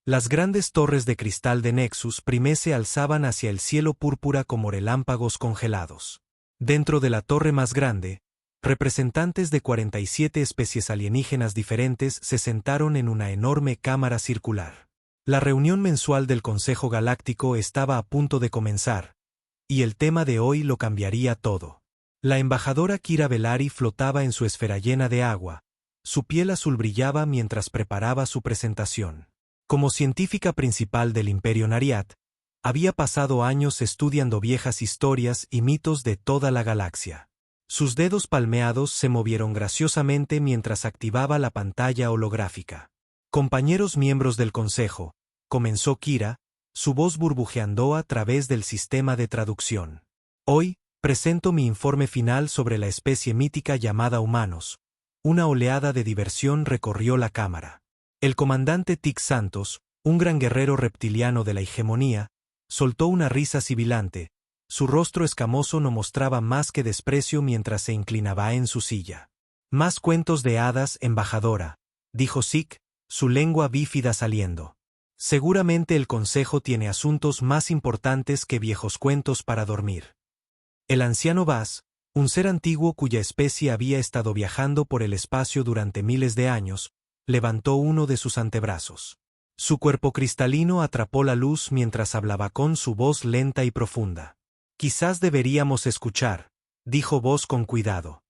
Las grandes torres de cristal de Nexus Prime se alzaban hacia el cielo púrpura como relámpagos congelados. Dentro de la torre más grande, representantes de 47 especies alienígenas diferentes se sentaron en una enorme cámara circular. La reunión mensual del Consejo Galáctico estaba a punto de comenzar, y el tema de hoy lo cambiaría todo. La embajadora Kira Velari flotaba en su esfera llena de agua. Su piel azul brillaba mientras preparaba su presentación. Como científica principal del Imperio Nariat, había pasado años estudiando viejas historias y mitos de toda la galaxia. Sus dedos palmeados se movieron graciosamente mientras activaba la pantalla holográfica. Compañeros miembros del Consejo, comenzó Kira, su voz burbujeando a través del sistema de traducción. Hoy, presento mi informe final sobre la especie mítica llamada humanos. Una oleada de diversión recorrió la cámara. El comandante Tic Santos, un gran guerrero reptiliano de la hegemonía, soltó una risa sibilante. Su rostro escamoso no mostraba más que desprecio mientras se inclinaba en su silla. Más cuentos de hadas, embajadora, dijo Zik, su lengua bífida saliendo. Seguramente el consejo tiene asuntos más importantes que viejos cuentos para dormir. El anciano Vaz, un ser antiguo cuya especie había estado viajando por el espacio durante miles de años, levantó uno de sus antebrazos. Su cuerpo cristalino atrapó la luz mientras hablaba con su voz lenta y profunda. Quizás deberíamos escuchar, dijo Vos con cuidado.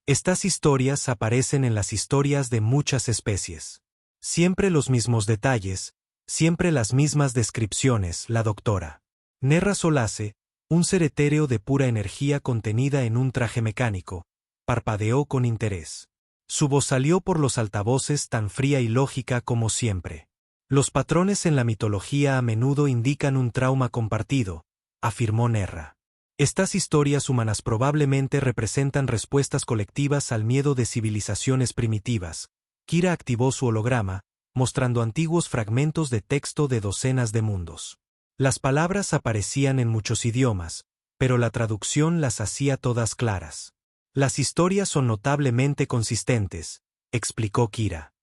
Estas historias aparecen en las historias de muchas especies. Siempre los mismos detalles, siempre las mismas descripciones, la doctora Nerra Solace, un ser etéreo de pura energía contenida en un traje mecánico, parpadeó con interés. Su voz salió por los altavoces tan fría y lógica como siempre. Los patrones en la mitología a menudo indican un trauma compartido, afirmó Nerra. Estas historias humanas probablemente representan respuestas colectivas al miedo de civilizaciones primitivas. Kira activó su holograma, mostrando antiguos fragmentos de texto de docenas de mundos. Las palabras aparecían en muchos idiomas, pero la traducción las hacía todas claras. Las historias son notablemente consistentes, explicó Kira.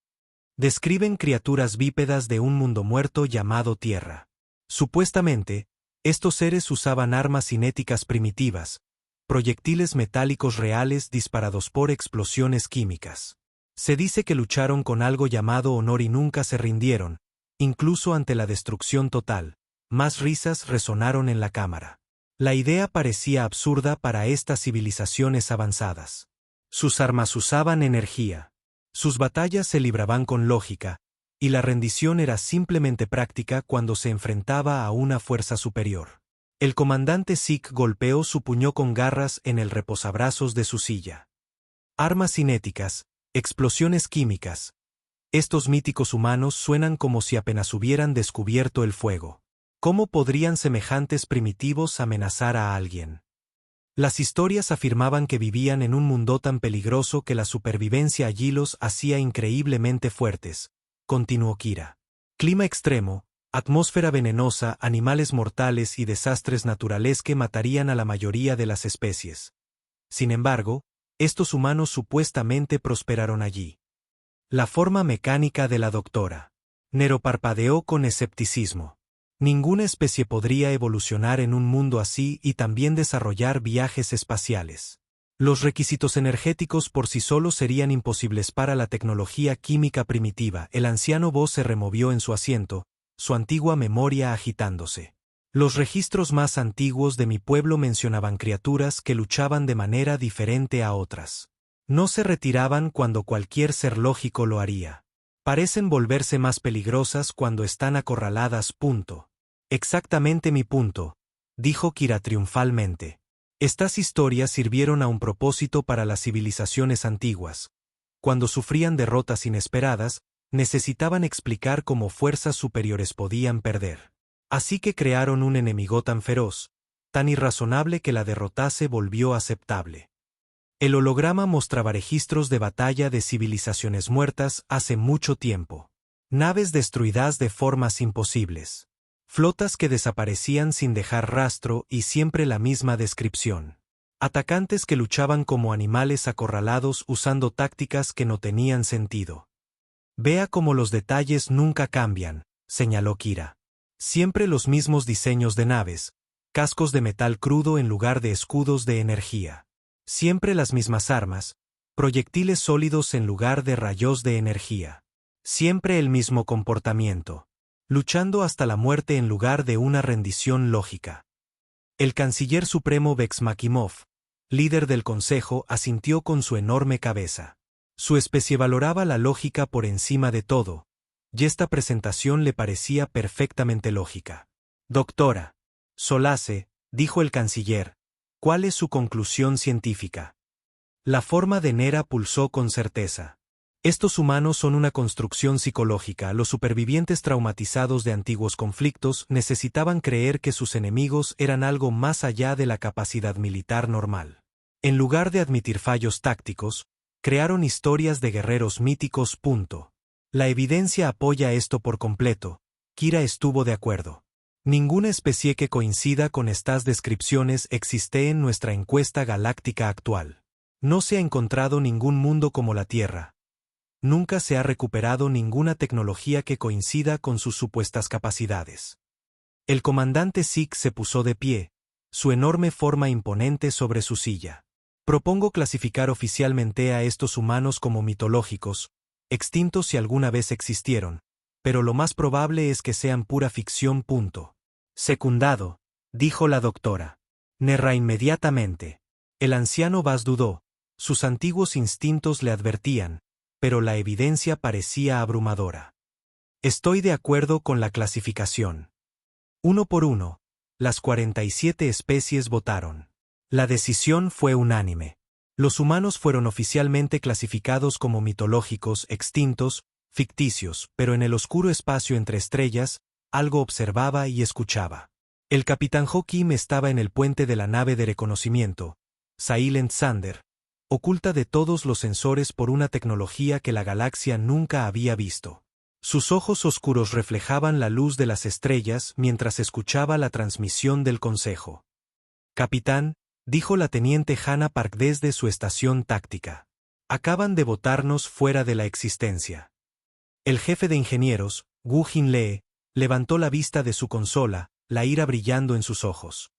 Describen criaturas bípedas de un mundo muerto llamado Tierra. Supuestamente, estos seres usaban armas cinéticas primitivas, proyectiles metálicos reales disparados por explosiones químicas. Se dice que lucharon con algo llamado honor y nunca se rindieron, incluso ante la destrucción total. Más risas resonaron en la cámara. La idea parecía absurda para estas civilizaciones avanzadas. Sus armas usaban energía. Sus batallas se libraban con lógica, y la rendición era simplemente práctica cuando se enfrentaba a una fuerza superior. El comandante Zik golpeó su puño con garras en el reposabrazos de su silla. Armas cinéticas, explosiones químicas. Estos míticos humanos suenan como si apenas hubieran descubierto el fuego. ¿Cómo podrían semejantes primitivos amenazar a alguien? Las historias afirmaban que vivían en un mundo tan peligroso que la supervivencia allí los hacía increíblemente fuertes, continuó Kira. Clima extremo, atmósfera venenosa, animales mortales y desastres naturales que matarían a la mayoría de las especies. Sin embargo, estos humanos supuestamente prosperaron allí. La forma mecánica de la doctora Nero parpadeó con escepticismo. Ninguna especie podría evolucionar en un mundo así y también desarrollar viajes espaciales. Los requisitos energéticos por sí solos serían imposibles para la tecnología química primitiva. El anciano Vos se removió en su asiento, su antigua memoria agitándose. Los registros más antiguos de mi pueblo mencionaban criaturas que luchaban de manera diferente a otras. No se retiraban cuando cualquier ser lógico lo haría. Parecen volverse más peligrosas cuando están acorraladas. Exactamente mi punto, dijo Kira triunfalmente. Estas historias sirvieron a un propósito para las civilizaciones antiguas. Cuando sufrían derrotas inesperadas, necesitaban explicar cómo fuerzas superiores podían perder. Así que crearon un enemigo tan feroz, tan irrazonable que la derrotase volvió aceptable. El holograma mostraba registros de batalla de civilizaciones muertas hace mucho tiempo. Naves destruidas de formas imposibles. Flotas que desaparecían sin dejar rastro y siempre la misma descripción. Atacantes que luchaban como animales acorralados usando tácticas que no tenían sentido. Vea cómo los detalles nunca cambian, señaló Kira. Siempre los mismos diseños de naves, cascos de metal crudo en lugar de escudos de energía. Siempre las mismas armas, proyectiles sólidos en lugar de rayos de energía. Siempre el mismo comportamiento, luchando hasta la muerte en lugar de una rendición lógica. El canciller supremo Bexmakimov, líder del consejo, asintió con su enorme cabeza. Su especie valoraba la lógica por encima de todo, y esta presentación le parecía perfectamente lógica. Doctora Solace, dijo el canciller, ¿cuál es su conclusión científica? La forma de Nera pulsó con certeza. Estos humanos son una construcción psicológica. Los supervivientes traumatizados de antiguos conflictos necesitaban creer que sus enemigos eran algo más allá de la capacidad militar normal. En lugar de admitir fallos tácticos, crearon historias de guerreros míticos. La evidencia apoya esto por completo. Kira estuvo de acuerdo. Ninguna especie que coincida con estas descripciones existe en nuestra encuesta galáctica actual. No se ha encontrado ningún mundo como la Tierra. Nunca se ha recuperado ninguna tecnología que coincida con sus supuestas capacidades. El comandante Zeke se puso de pie, su enorme forma imponente sobre su silla. Propongo clasificar oficialmente a estos humanos como mitológicos, extintos si alguna vez existieron, pero lo más probable es que sean pura ficción. Secundado, dijo la doctora. Nerra inmediatamente. El anciano Vaz dudó, sus antiguos instintos le advertían, pero la evidencia parecía abrumadora. Estoy de acuerdo con la clasificación. Uno por uno, las 47 especies votaron. La decisión fue unánime. Los humanos fueron oficialmente clasificados como mitológicos, extintos, ficticios, pero en el oscuro espacio entre estrellas, algo observaba y escuchaba. El capitán Joakim estaba en el puente de la nave de reconocimiento, Silent Sander, oculta de todos los sensores por una tecnología que la galaxia nunca había visto. Sus ojos oscuros reflejaban la luz de las estrellas mientras escuchaba la transmisión del consejo. Capitán, dijo la teniente Hannah Park desde su estación táctica. Acaban de botarnos fuera de la existencia. El jefe de ingenieros, Wu Jinlee, levantó la vista de su consola, la ira brillando en sus ojos.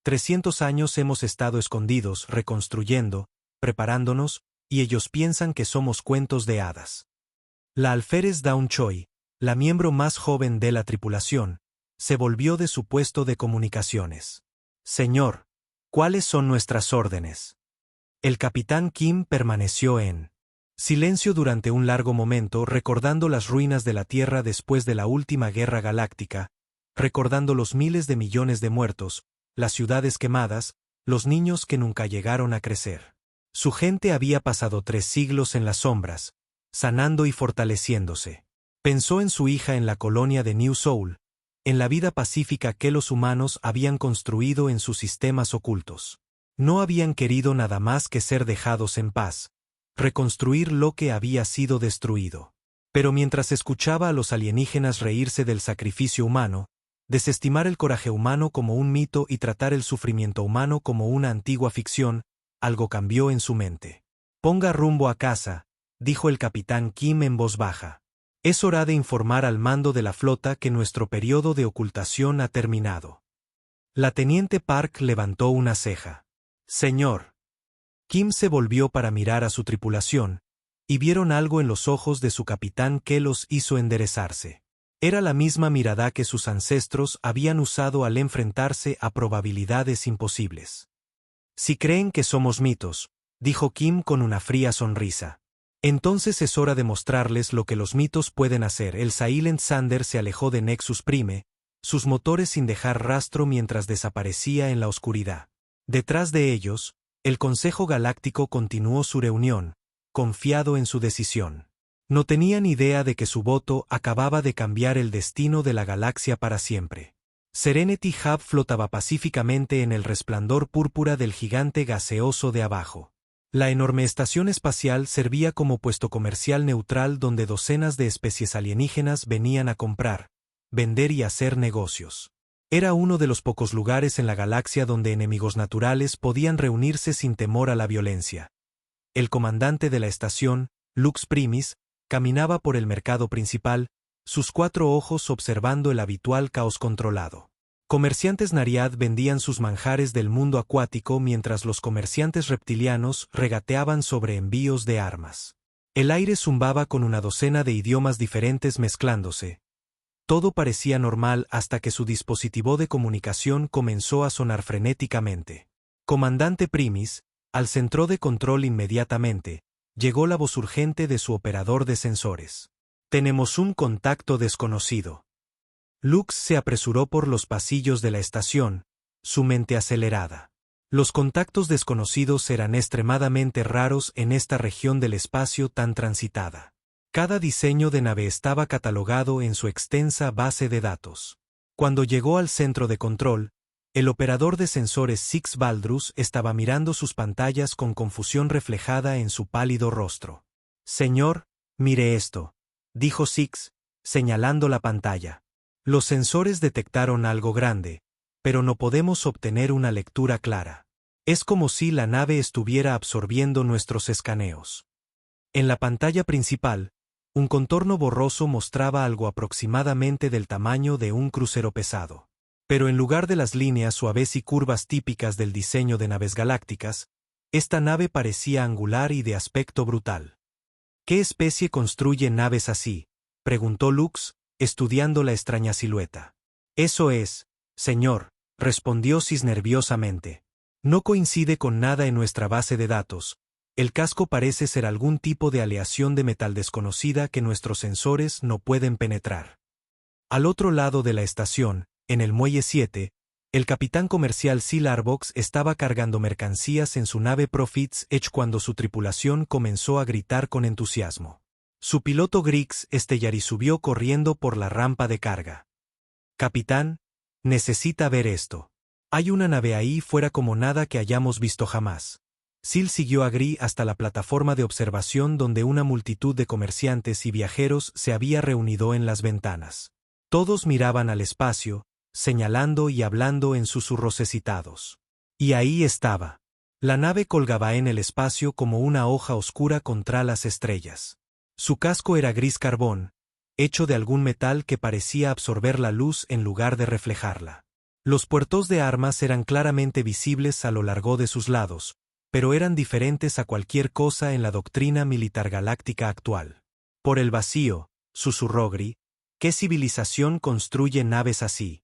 300 años hemos estado escondidos, reconstruyendo, preparándonos, y ellos piensan que somos cuentos de hadas. La alférez Dawn Choi, la miembro más joven de la tripulación, se volvió de su puesto de comunicaciones. Señor, ¿cuáles son nuestras órdenes? El capitán Kim permaneció en silencio durante un largo momento, recordando las ruinas de la Tierra después de la última guerra galáctica, recordando los miles de millones de muertos, las ciudades quemadas, los niños que nunca llegaron a crecer. Su gente había pasado 3 siglos en las sombras, sanando y fortaleciéndose. Pensó en su hija en la colonia de New Seoul, en la vida pacífica que los humanos habían construido en sus sistemas ocultos. No habían querido nada más que ser dejados en paz, reconstruir lo que había sido destruido. Pero mientras escuchaba a los alienígenas reírse del sacrificio humano, desestimar el coraje humano como un mito y tratar el sufrimiento humano como una antigua ficción, algo cambió en su mente. Ponga rumbo a casa, dijo el capitán Kim en voz baja. Es hora de informar al mando de la flota que nuestro periodo de ocultación ha terminado. La teniente Park levantó una ceja. Señor. Kim se volvió para mirar a su tripulación, y vieron algo en los ojos de su capitán que los hizo enderezarse. Era la misma mirada que sus ancestros habían usado al enfrentarse a probabilidades imposibles. Si creen que somos mitos, dijo Kim con una fría sonrisa. Entonces es hora de mostrarles lo que los mitos pueden hacer. El Silent Sander se alejó de Nexus Prime, sus motores sin dejar rastro mientras desaparecía en la oscuridad. Detrás de ellos, el Consejo Galáctico continuó su reunión, confiado en su decisión. No tenían idea de que su voto acababa de cambiar el destino de la galaxia para siempre. Serenity Hub flotaba pacíficamente en el resplandor púrpura del gigante gaseoso de abajo. La enorme estación espacial servía como puesto comercial neutral donde docenas de especies alienígenas venían a comprar, vender y hacer negocios. Era uno de los pocos lugares en la galaxia donde enemigos naturales podían reunirse sin temor a la violencia. El comandante de la estación, Lux Primis, caminaba por el mercado principal, sus 4 ojos observando el habitual caos controlado. Comerciantes Nariad vendían sus manjares del mundo acuático mientras los comerciantes reptilianos regateaban sobre envíos de armas. El aire zumbaba con una docena de idiomas diferentes mezclándose. Todo parecía normal hasta que su dispositivo de comunicación comenzó a sonar frenéticamente. Comandante Primis, al centro de control inmediatamente, llegó la voz urgente de su operador de sensores. Tenemos un contacto desconocido. Lux se apresuró por los pasillos de la estación, su mente acelerada. Los contactos desconocidos eran extremadamente raros en esta región del espacio tan transitada. Cada diseño de nave estaba catalogado en su extensa base de datos. Cuando llegó al centro de control, el operador de sensores Six Baldrus estaba mirando sus pantallas con confusión reflejada en su pálido rostro. Señor, mire esto, dijo Six, señalando la pantalla. Los sensores detectaron algo grande, pero no podemos obtener una lectura clara. Es como si la nave estuviera absorbiendo nuestros escaneos. En la pantalla principal, un contorno borroso mostraba algo aproximadamente del tamaño de un crucero pesado. Pero en lugar de las líneas suaves y curvas típicas del diseño de naves galácticas, esta nave parecía angular y de aspecto brutal. ¿Qué especie construye naves así?, preguntó Lux, estudiando la extraña silueta. Eso es, señor, respondió Sis nerviosamente. No coincide con nada en nuestra base de datos. El casco parece ser algún tipo de aleación de metal desconocida que nuestros sensores no pueden penetrar. Al otro lado de la estación, en el muelle 7, el capitán comercial Sil Arbox estaba cargando mercancías en su nave Profits Edge cuando su tripulación comenzó a gritar con entusiasmo. Su piloto Griggs Stellari subió corriendo por la rampa de carga. Capitán, necesita ver esto. Hay una nave ahí fuera como nada que hayamos visto jamás. Sil siguió a Gri hasta la plataforma de observación donde una multitud de comerciantes y viajeros se había reunido en las ventanas. Todos miraban al espacio, señalando y hablando en susurros excitados. Y ahí estaba. La nave colgaba en el espacio como una hoja oscura contra las estrellas. Su casco era gris carbón, hecho de algún metal que parecía absorber la luz en lugar de reflejarla. Los puertos de armas eran claramente visibles a lo largo de sus lados, pero eran diferentes a cualquier cosa en la doctrina militar galáctica actual. Por el vacío, susurró Gri, ¿qué civilización construye naves así?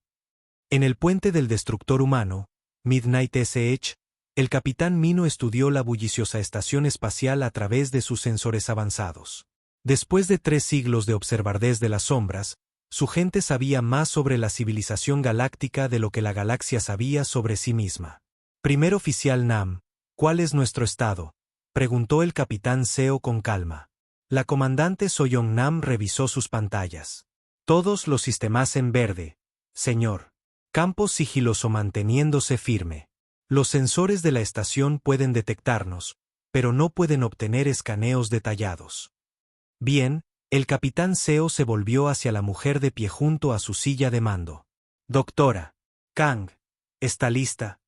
En el puente del destructor humano, Midnight SH, el capitán Mino estudió la bulliciosa estación espacial a través de sus sensores avanzados. Después de 3 siglos de observar desde las sombras, su gente sabía más sobre la civilización galáctica de lo que la galaxia sabía sobre sí misma. Primer oficial Nam, ¿cuál es nuestro estado?, preguntó el capitán Seo con calma. La comandante Soyoung Nam revisó sus pantallas. Todos los sistemas en verde, señor. Campo sigiloso manteniéndose firme. Los sensores de la estación pueden detectarnos, pero no pueden obtener escaneos detallados. Bien, el capitán Seo se volvió hacia la mujer de pie junto a su silla de mando. Doctora Kang, ¿está lista?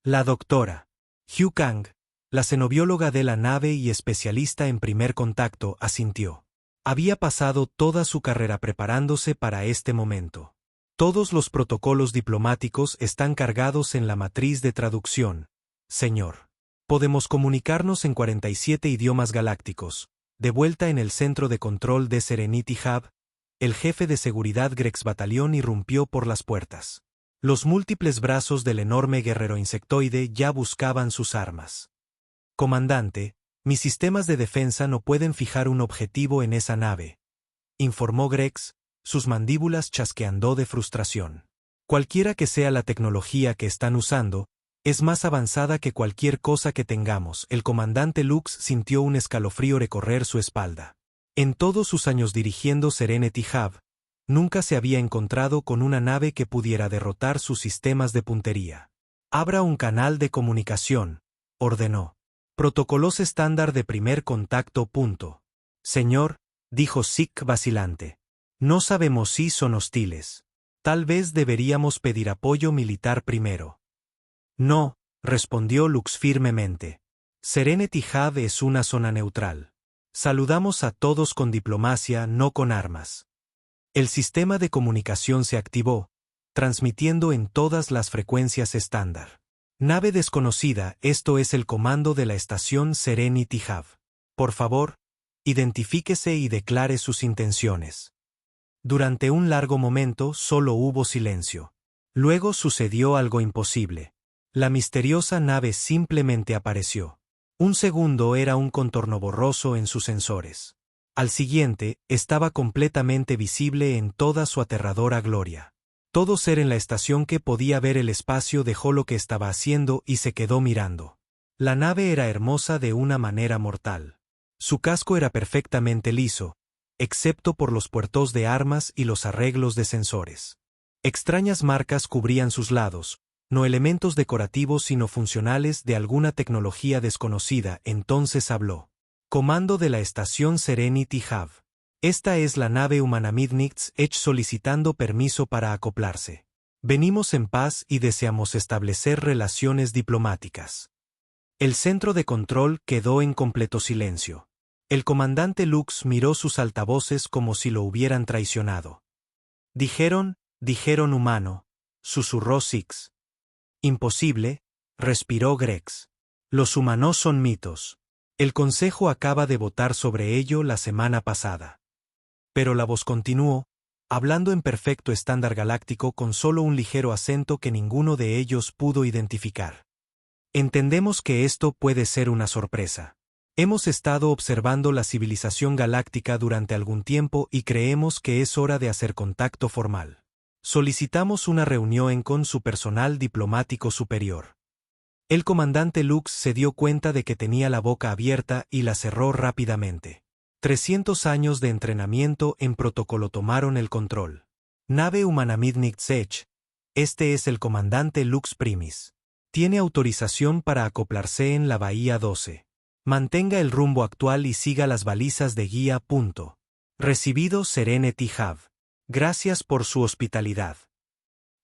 La doctora Hugh Kang, la xenobióloga de la nave y especialista en primer contacto, asintió. Había pasado toda su carrera preparándose para este momento. Todos los protocolos diplomáticos están cargados en la matriz de traducción, señor. Podemos comunicarnos en 47 idiomas galácticos. De vuelta en el centro de control de Serenity Hub, el jefe de seguridad Grex Batallón irrumpió por las puertas. Los múltiples brazos del enorme guerrero insectoide ya buscaban sus armas. Comandante, mis sistemas de defensa no pueden fijar un objetivo en esa nave, informó Grex, sus mandíbulas chasqueando de frustración. Cualquiera que sea la tecnología que están usando, es más avanzada que cualquier cosa que tengamos. El comandante Lux sintió un escalofrío recorrer su espalda. En todos sus años dirigiendo Serenity Hub, nunca se había encontrado con una nave que pudiera derrotar sus sistemas de puntería. Abra un canal de comunicación, ordenó. Protocolos estándar de primer contacto. Señor, dijo Sik vacilante. No sabemos si son hostiles. Tal vez deberíamos pedir apoyo militar primero. No, respondió Lux firmemente. Serenity Hub es una zona neutral. Saludamos a todos con diplomacia, no con armas. El sistema de comunicación se activó, transmitiendo en todas las frecuencias estándar. Nave desconocida, esto es el comando de la estación Serenity Hub. Por favor, identifíquese y declare sus intenciones. Durante un largo momento solo hubo silencio. Luego sucedió algo imposible. La misteriosa nave simplemente apareció. Un segundo era un contorno borroso en sus sensores. Al siguiente, estaba completamente visible en toda su aterradora gloria. Todo ser en la estación que podía ver el espacio dejó lo que estaba haciendo y se quedó mirando. La nave era hermosa de una manera mortal. Su casco era perfectamente liso, excepto por los puertos de armas y los arreglos de sensores. Extrañas marcas cubrían sus lados, no elementos decorativos sino funcionales de alguna tecnología desconocida. Entonces habló. Comando de la estación Serenity Hub. Esta es la nave humana Midnights Edge solicitando permiso para acoplarse. Venimos en paz y deseamos establecer relaciones diplomáticas. El centro de control quedó en completo silencio. El comandante Lux miró sus altavoces como si lo hubieran traicionado. Dijeron humano, susurró Six. Imposible, respiró Grex. Los humanos son mitos. El Consejo acaba de votar sobre ello la semana pasada. Pero la voz continuó, hablando en perfecto estándar galáctico con solo un ligero acento que ninguno de ellos pudo identificar. Entendemos que esto puede ser una sorpresa. Hemos estado observando la civilización galáctica durante algún tiempo y creemos que es hora de hacer contacto formal. Solicitamos una reunión con su personal diplomático superior. El comandante Lux se dio cuenta de que tenía la boca abierta y la cerró rápidamente. 300 años de entrenamiento en protocolo tomaron el control. Nave humana Midnight Edge. Este es el comandante Lux Primis. Tiene autorización para acoplarse en la Bahía 12. Mantenga el rumbo actual y siga las balizas de guía. Recibido Serenity Hub. Gracias por su hospitalidad.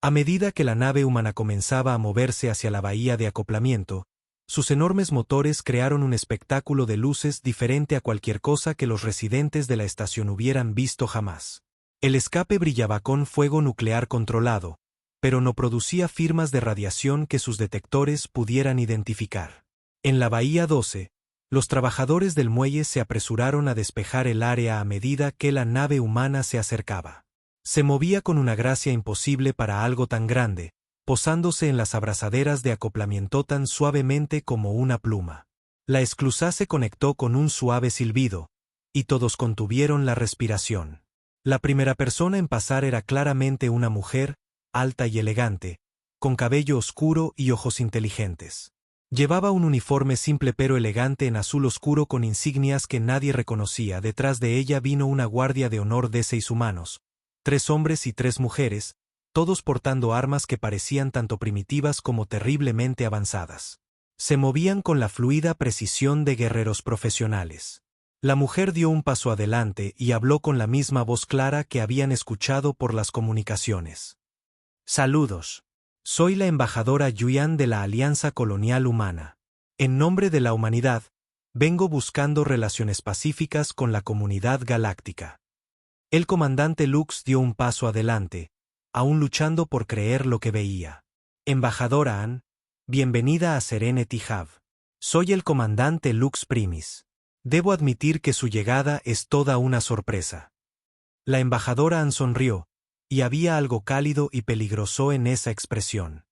A medida que la nave humana comenzaba a moverse hacia la bahía de acoplamiento, sus enormes motores crearon un espectáculo de luces diferente a cualquier cosa que los residentes de la estación hubieran visto jamás. El escape brillaba con fuego nuclear controlado, pero no producía firmas de radiación que sus detectores pudieran identificar. En la Bahía 12, los trabajadores del muelle se apresuraron a despejar el área a medida que la nave humana se acercaba. Se movía con una gracia imposible para algo tan grande, posándose en las abrazaderas de acoplamiento tan suavemente como una pluma. La esclusa se conectó con un suave silbido, y todos contuvieron la respiración. La primera persona en pasar era claramente una mujer, alta y elegante, con cabello oscuro y ojos inteligentes. Llevaba un uniforme simple pero elegante en azul oscuro con insignias que nadie reconocía. Detrás de ella vino una guardia de honor de 6 humanos, 3 hombres y 3 mujeres, todos portando armas que parecían tanto primitivas como terriblemente avanzadas. Se movían con la fluida precisión de guerreros profesionales. La mujer dio un paso adelante y habló con la misma voz clara que habían escuchado por las comunicaciones. Saludos. Soy la embajadora Yuan de la Alianza Colonial Humana. En nombre de la humanidad, vengo buscando relaciones pacíficas con la comunidad galáctica. El comandante Lux dio un paso adelante, aún luchando por creer lo que veía. Embajadora Ann, bienvenida a Serenity Hub. Soy el comandante Lux Primis. Debo admitir que su llegada es toda una sorpresa. La embajadora Ann sonrió, y había algo cálido y peligroso en esa expresión.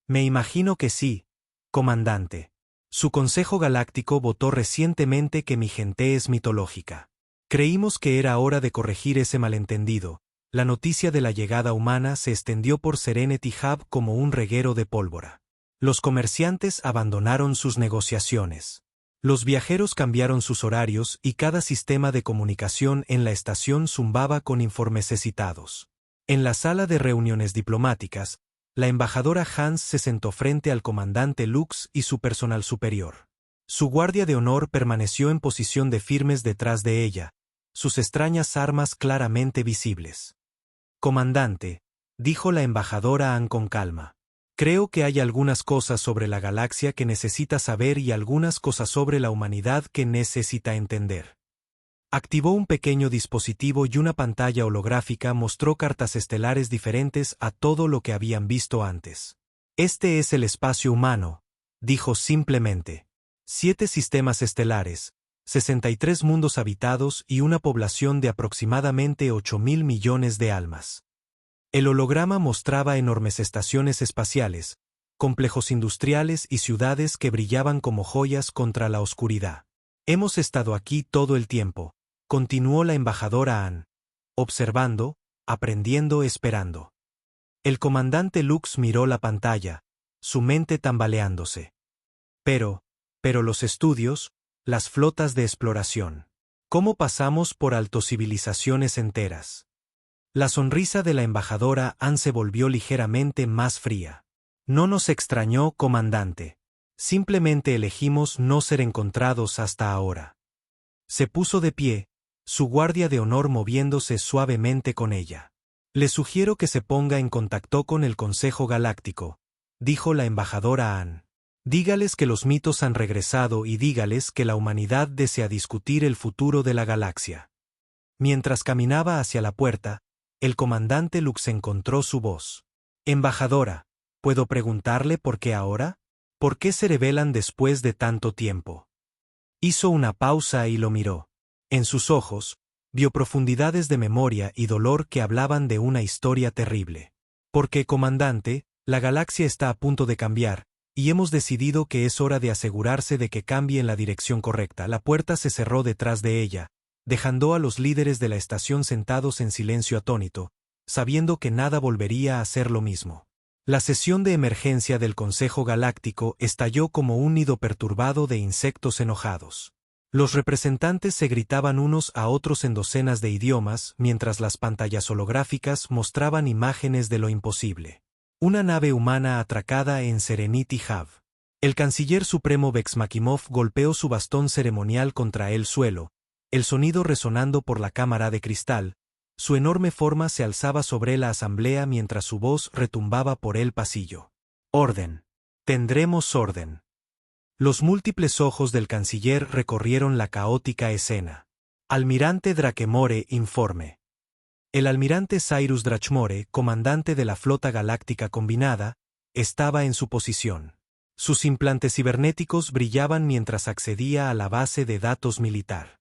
Me imagino que sí, comandante. Su Consejo Galáctico votó recientemente que mi gente es mitológica. Creímos que era hora de corregir ese malentendido. La noticia de la llegada humana se extendió por Serenity Hub como un reguero de pólvora. Los comerciantes abandonaron sus negociaciones. Los viajeros cambiaron sus horarios y cada sistema de comunicación en la estación zumbaba con informes citados. En la sala de reuniones diplomáticas, la embajadora Hans se sentó frente al comandante Lux y su personal superior. Su guardia de honor permaneció en posición de firmes detrás de ella, sus extrañas armas claramente visibles. Comandante, dijo la embajadora Ann con calma. Creo que hay algunas cosas sobre la galaxia que necesita saber y algunas cosas sobre la humanidad que necesita entender. Activó un pequeño dispositivo y una pantalla holográfica mostró cartas estelares diferentes a todo lo que habían visto antes. Este es el espacio humano, dijo simplemente. 7 sistemas estelares, 63 mundos habitados y una población de aproximadamente 8.000 millones de almas. El holograma mostraba enormes estaciones espaciales, complejos industriales y ciudades que brillaban como joyas contra la oscuridad. Hemos estado aquí todo el tiempo, continuó la embajadora Ann, observando, aprendiendo, esperando. El comandante Lux miró la pantalla, su mente tambaleándose. Pero los estudios, las flotas de exploración. ¿Cómo pasamos por alto civilizaciones enteras? La sonrisa de la embajadora Ann se volvió ligeramente más fría. No nos extrañó, comandante. Simplemente elegimos no ser encontrados hasta ahora. Se puso de pie, su guardia de honor moviéndose suavemente con ella. Le sugiero que se ponga en contacto con el Consejo Galáctico, dijo la embajadora Ann. Dígales que los mitos han regresado y dígales que la humanidad desea discutir el futuro de la galaxia. Mientras caminaba hacia la puerta, el comandante Lux encontró su voz. Embajadora, ¿puedo preguntarle por qué ahora? ¿Por qué se revelan después de tanto tiempo? Hizo una pausa y lo miró. En sus ojos, vio profundidades de memoria y dolor que hablaban de una historia terrible. Porque, comandante, la galaxia está a punto de cambiar, y hemos decidido que es hora de asegurarse de que cambie en la dirección correcta. La puerta se cerró detrás de ella, dejando a los líderes de la estación sentados en silencio atónito, sabiendo que nada volvería a ser lo mismo. La sesión de emergencia del Consejo Galáctico estalló como un nido perturbado de insectos enojados. Los representantes se gritaban unos a otros en docenas de idiomas mientras las pantallas holográficas mostraban imágenes de lo imposible. Una nave humana atracada en Serenity Hub. El canciller supremo Vex Makimov golpeó su bastón ceremonial contra el suelo, el sonido resonando por la cámara de cristal. Su enorme forma se alzaba sobre la asamblea mientras su voz retumbaba por el pasillo. Orden. Tendremos orden. Los múltiples ojos del canciller recorrieron la caótica escena. Almirante Drakemore, informe. El almirante Cyrus Drachmore, comandante de la flota galáctica combinada, estaba en su posición. Sus implantes cibernéticos brillaban mientras accedía a la base de datos militar.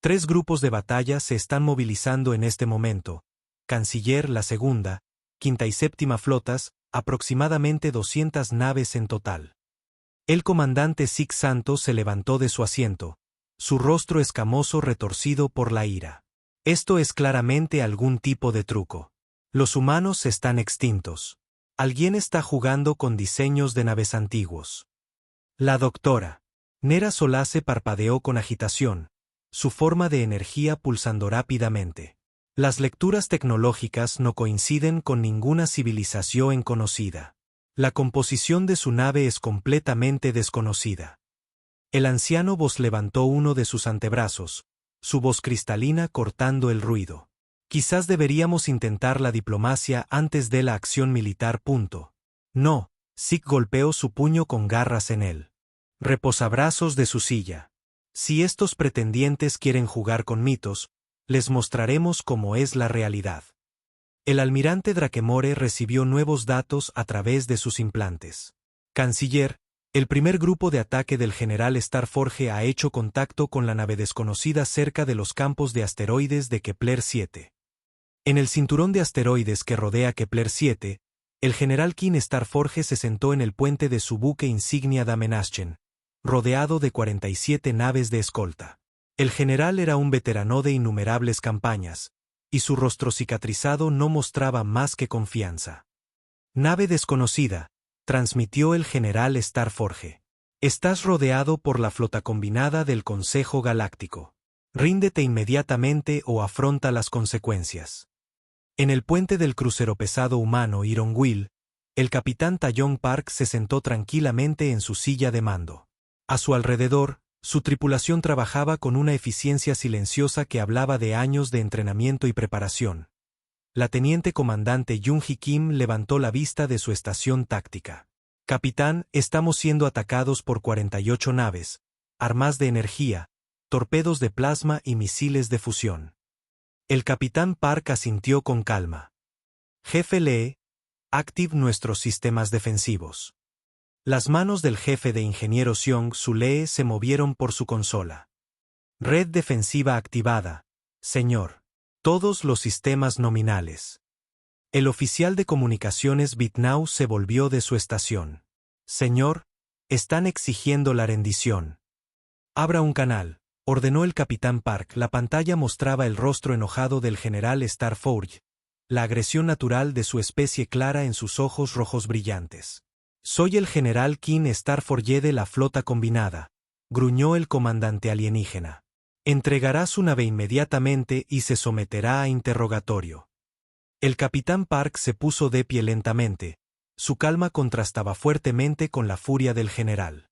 3 grupos de batalla se están movilizando en este momento. Canciller, la segunda, quinta y séptima flotas, aproximadamente 200 naves en total. El comandante Six Santos se levantó de su asiento, su rostro escamoso retorcido por la ira. Esto es claramente algún tipo de truco. Los humanos están extintos. Alguien está jugando con diseños de naves antiguos. La doctora Nera Solace parpadeó con agitación, su forma de energía pulsando rápidamente. Las lecturas tecnológicas no coinciden con ninguna civilización conocida. La composición de su nave es completamente desconocida. El anciano Vos levantó uno de sus antebrazos, su voz cristalina cortando el ruido. Quizás deberíamos intentar la diplomacia antes de la acción militar. No, Zig golpeó su puño con garras en él. Reposabrazos de su silla. Si estos pretendientes quieren jugar con mitos, les mostraremos cómo es la realidad. El almirante Drakemore recibió nuevos datos a través de sus implantes. Canciller, el primer grupo de ataque del general Starforge ha hecho contacto con la nave desconocida cerca de los campos de asteroides de Kepler 7. En el cinturón de asteroides que rodea Kepler 7, el general King Starforge se sentó en el puente de su buque insignia Damenaschen, rodeado de 47 naves de escolta. El general era un veterano de innumerables campañas, y su rostro cicatrizado no mostraba más que confianza. Nave desconocida, transmitió el general Starforge. Estás rodeado por la flota combinada del Consejo Galáctico. Ríndete inmediatamente o afronta las consecuencias. En el puente del crucero pesado humano Iron Will, el capitán Tallon Park se sentó tranquilamente en su silla de mando. A su alrededor, su tripulación trabajaba con una eficiencia silenciosa que hablaba de años de entrenamiento y preparación. La teniente comandante Jung-Hee Kim levantó la vista de su estación táctica. Capitán, estamos siendo atacados por 48 naves, armas de energía, torpedos de plasma y misiles de fusión. El capitán Park asintió con calma. Jefe Lee, active nuestros sistemas defensivos. Las manos del jefe de ingeniero Seong-Su Lee se movieron por su consola. Red defensiva activada, señor. Todos los sistemas nominales. El oficial de comunicaciones Bitnau se volvió de su estación. Señor, están exigiendo la rendición. Abra un canal, ordenó el capitán Park. La pantalla mostraba el rostro enojado del general Starforge, la agresión natural de su especie clara en sus ojos rojos brillantes. Soy el general Kim Starforge de la flota combinada, gruñó el comandante alienígena. Entregará su nave inmediatamente y se someterá a interrogatorio. El capitán Park se puso de pie lentamente. Su calma contrastaba fuertemente con la furia del general.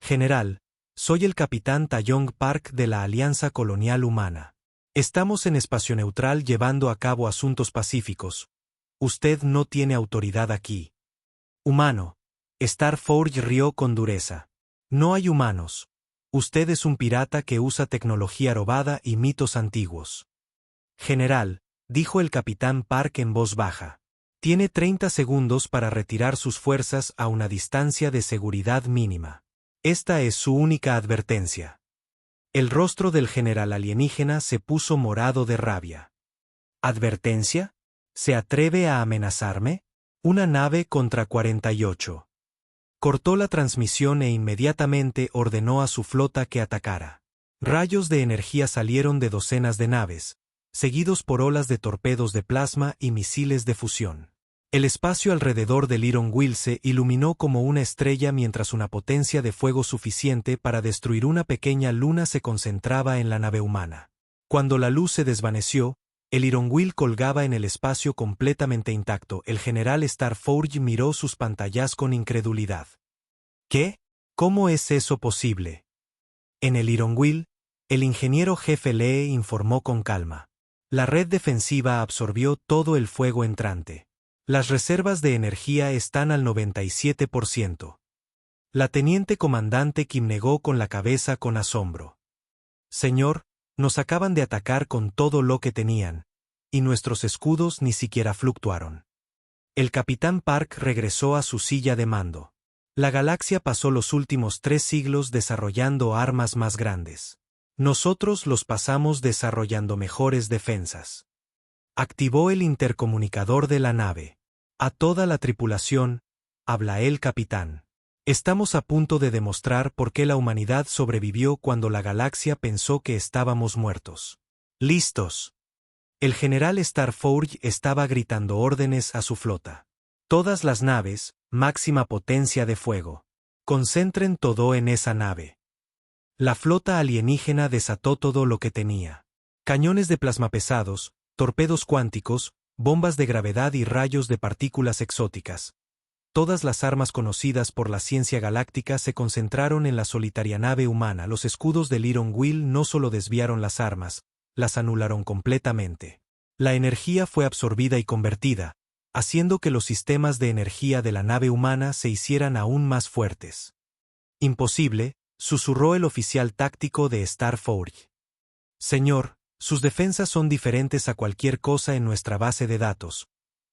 General, soy el capitán Taeyong Park de la Alianza Colonial Humana. Estamos en espacio neutral llevando a cabo asuntos pacíficos. Usted no tiene autoridad aquí. Humano. Starforge rió con dureza. No hay humanos. Usted es un pirata que usa tecnología robada y mitos antiguos. General, dijo el capitán Park en voz baja. Tiene 30 segundos para retirar sus fuerzas a una distancia de seguridad mínima. Esta es su única advertencia. El rostro del general alienígena se puso morado de rabia. ¿Advertencia? ¿Se atreve a amenazarme? Una nave contra 48. Cortó la transmisión e inmediatamente ordenó a su flota que atacara. Rayos de energía salieron de docenas de naves, seguidos por olas de torpedos de plasma y misiles de fusión. El espacio alrededor del Iron Will se iluminó como una estrella mientras una potencia de fuego suficiente para destruir una pequeña luna se concentraba en la nave humana. Cuando la luz se desvaneció, el Iron Will colgaba en el espacio completamente intacto. El general Starforge miró sus pantallas con incredulidad. ¿Qué? ¿Cómo es eso posible? En el Iron Will, el ingeniero jefe Lee informó con calma. La red defensiva absorbió todo el fuego entrante. Las reservas de energía están al 97%. La teniente comandante Kim negó con la cabeza con asombro. Señor, nos acaban de atacar con todo lo que tenían, y nuestros escudos ni siquiera fluctuaron. El capitán Park regresó a su silla de mando. La galaxia pasó los últimos 3 siglos desarrollando armas más grandes. Nosotros los pasamos desarrollando mejores defensas. Activó el intercomunicador de la nave. A toda la tripulación, habla el capitán. Estamos a punto de demostrar por qué la humanidad sobrevivió cuando la galaxia pensó que estábamos muertos. ¿Listos? El general Starforge estaba gritando órdenes a su flota. Todas las naves, máxima potencia de fuego. Concentren todo en esa nave. La flota alienígena desató todo lo que tenía. Cañones de plasma pesados, torpedos cuánticos, bombas de gravedad y rayos de partículas exóticas. Todas las armas conocidas por la ciencia galáctica se concentraron en la solitaria nave humana. Los escudos del Iron Will no solo desviaron las armas, las anularon completamente. La energía fue absorbida y convertida, haciendo que los sistemas de energía de la nave humana se hicieran aún más fuertes. Imposible, susurró el oficial táctico de Starforge. Señor, sus defensas son diferentes a cualquier cosa en nuestra base de datos,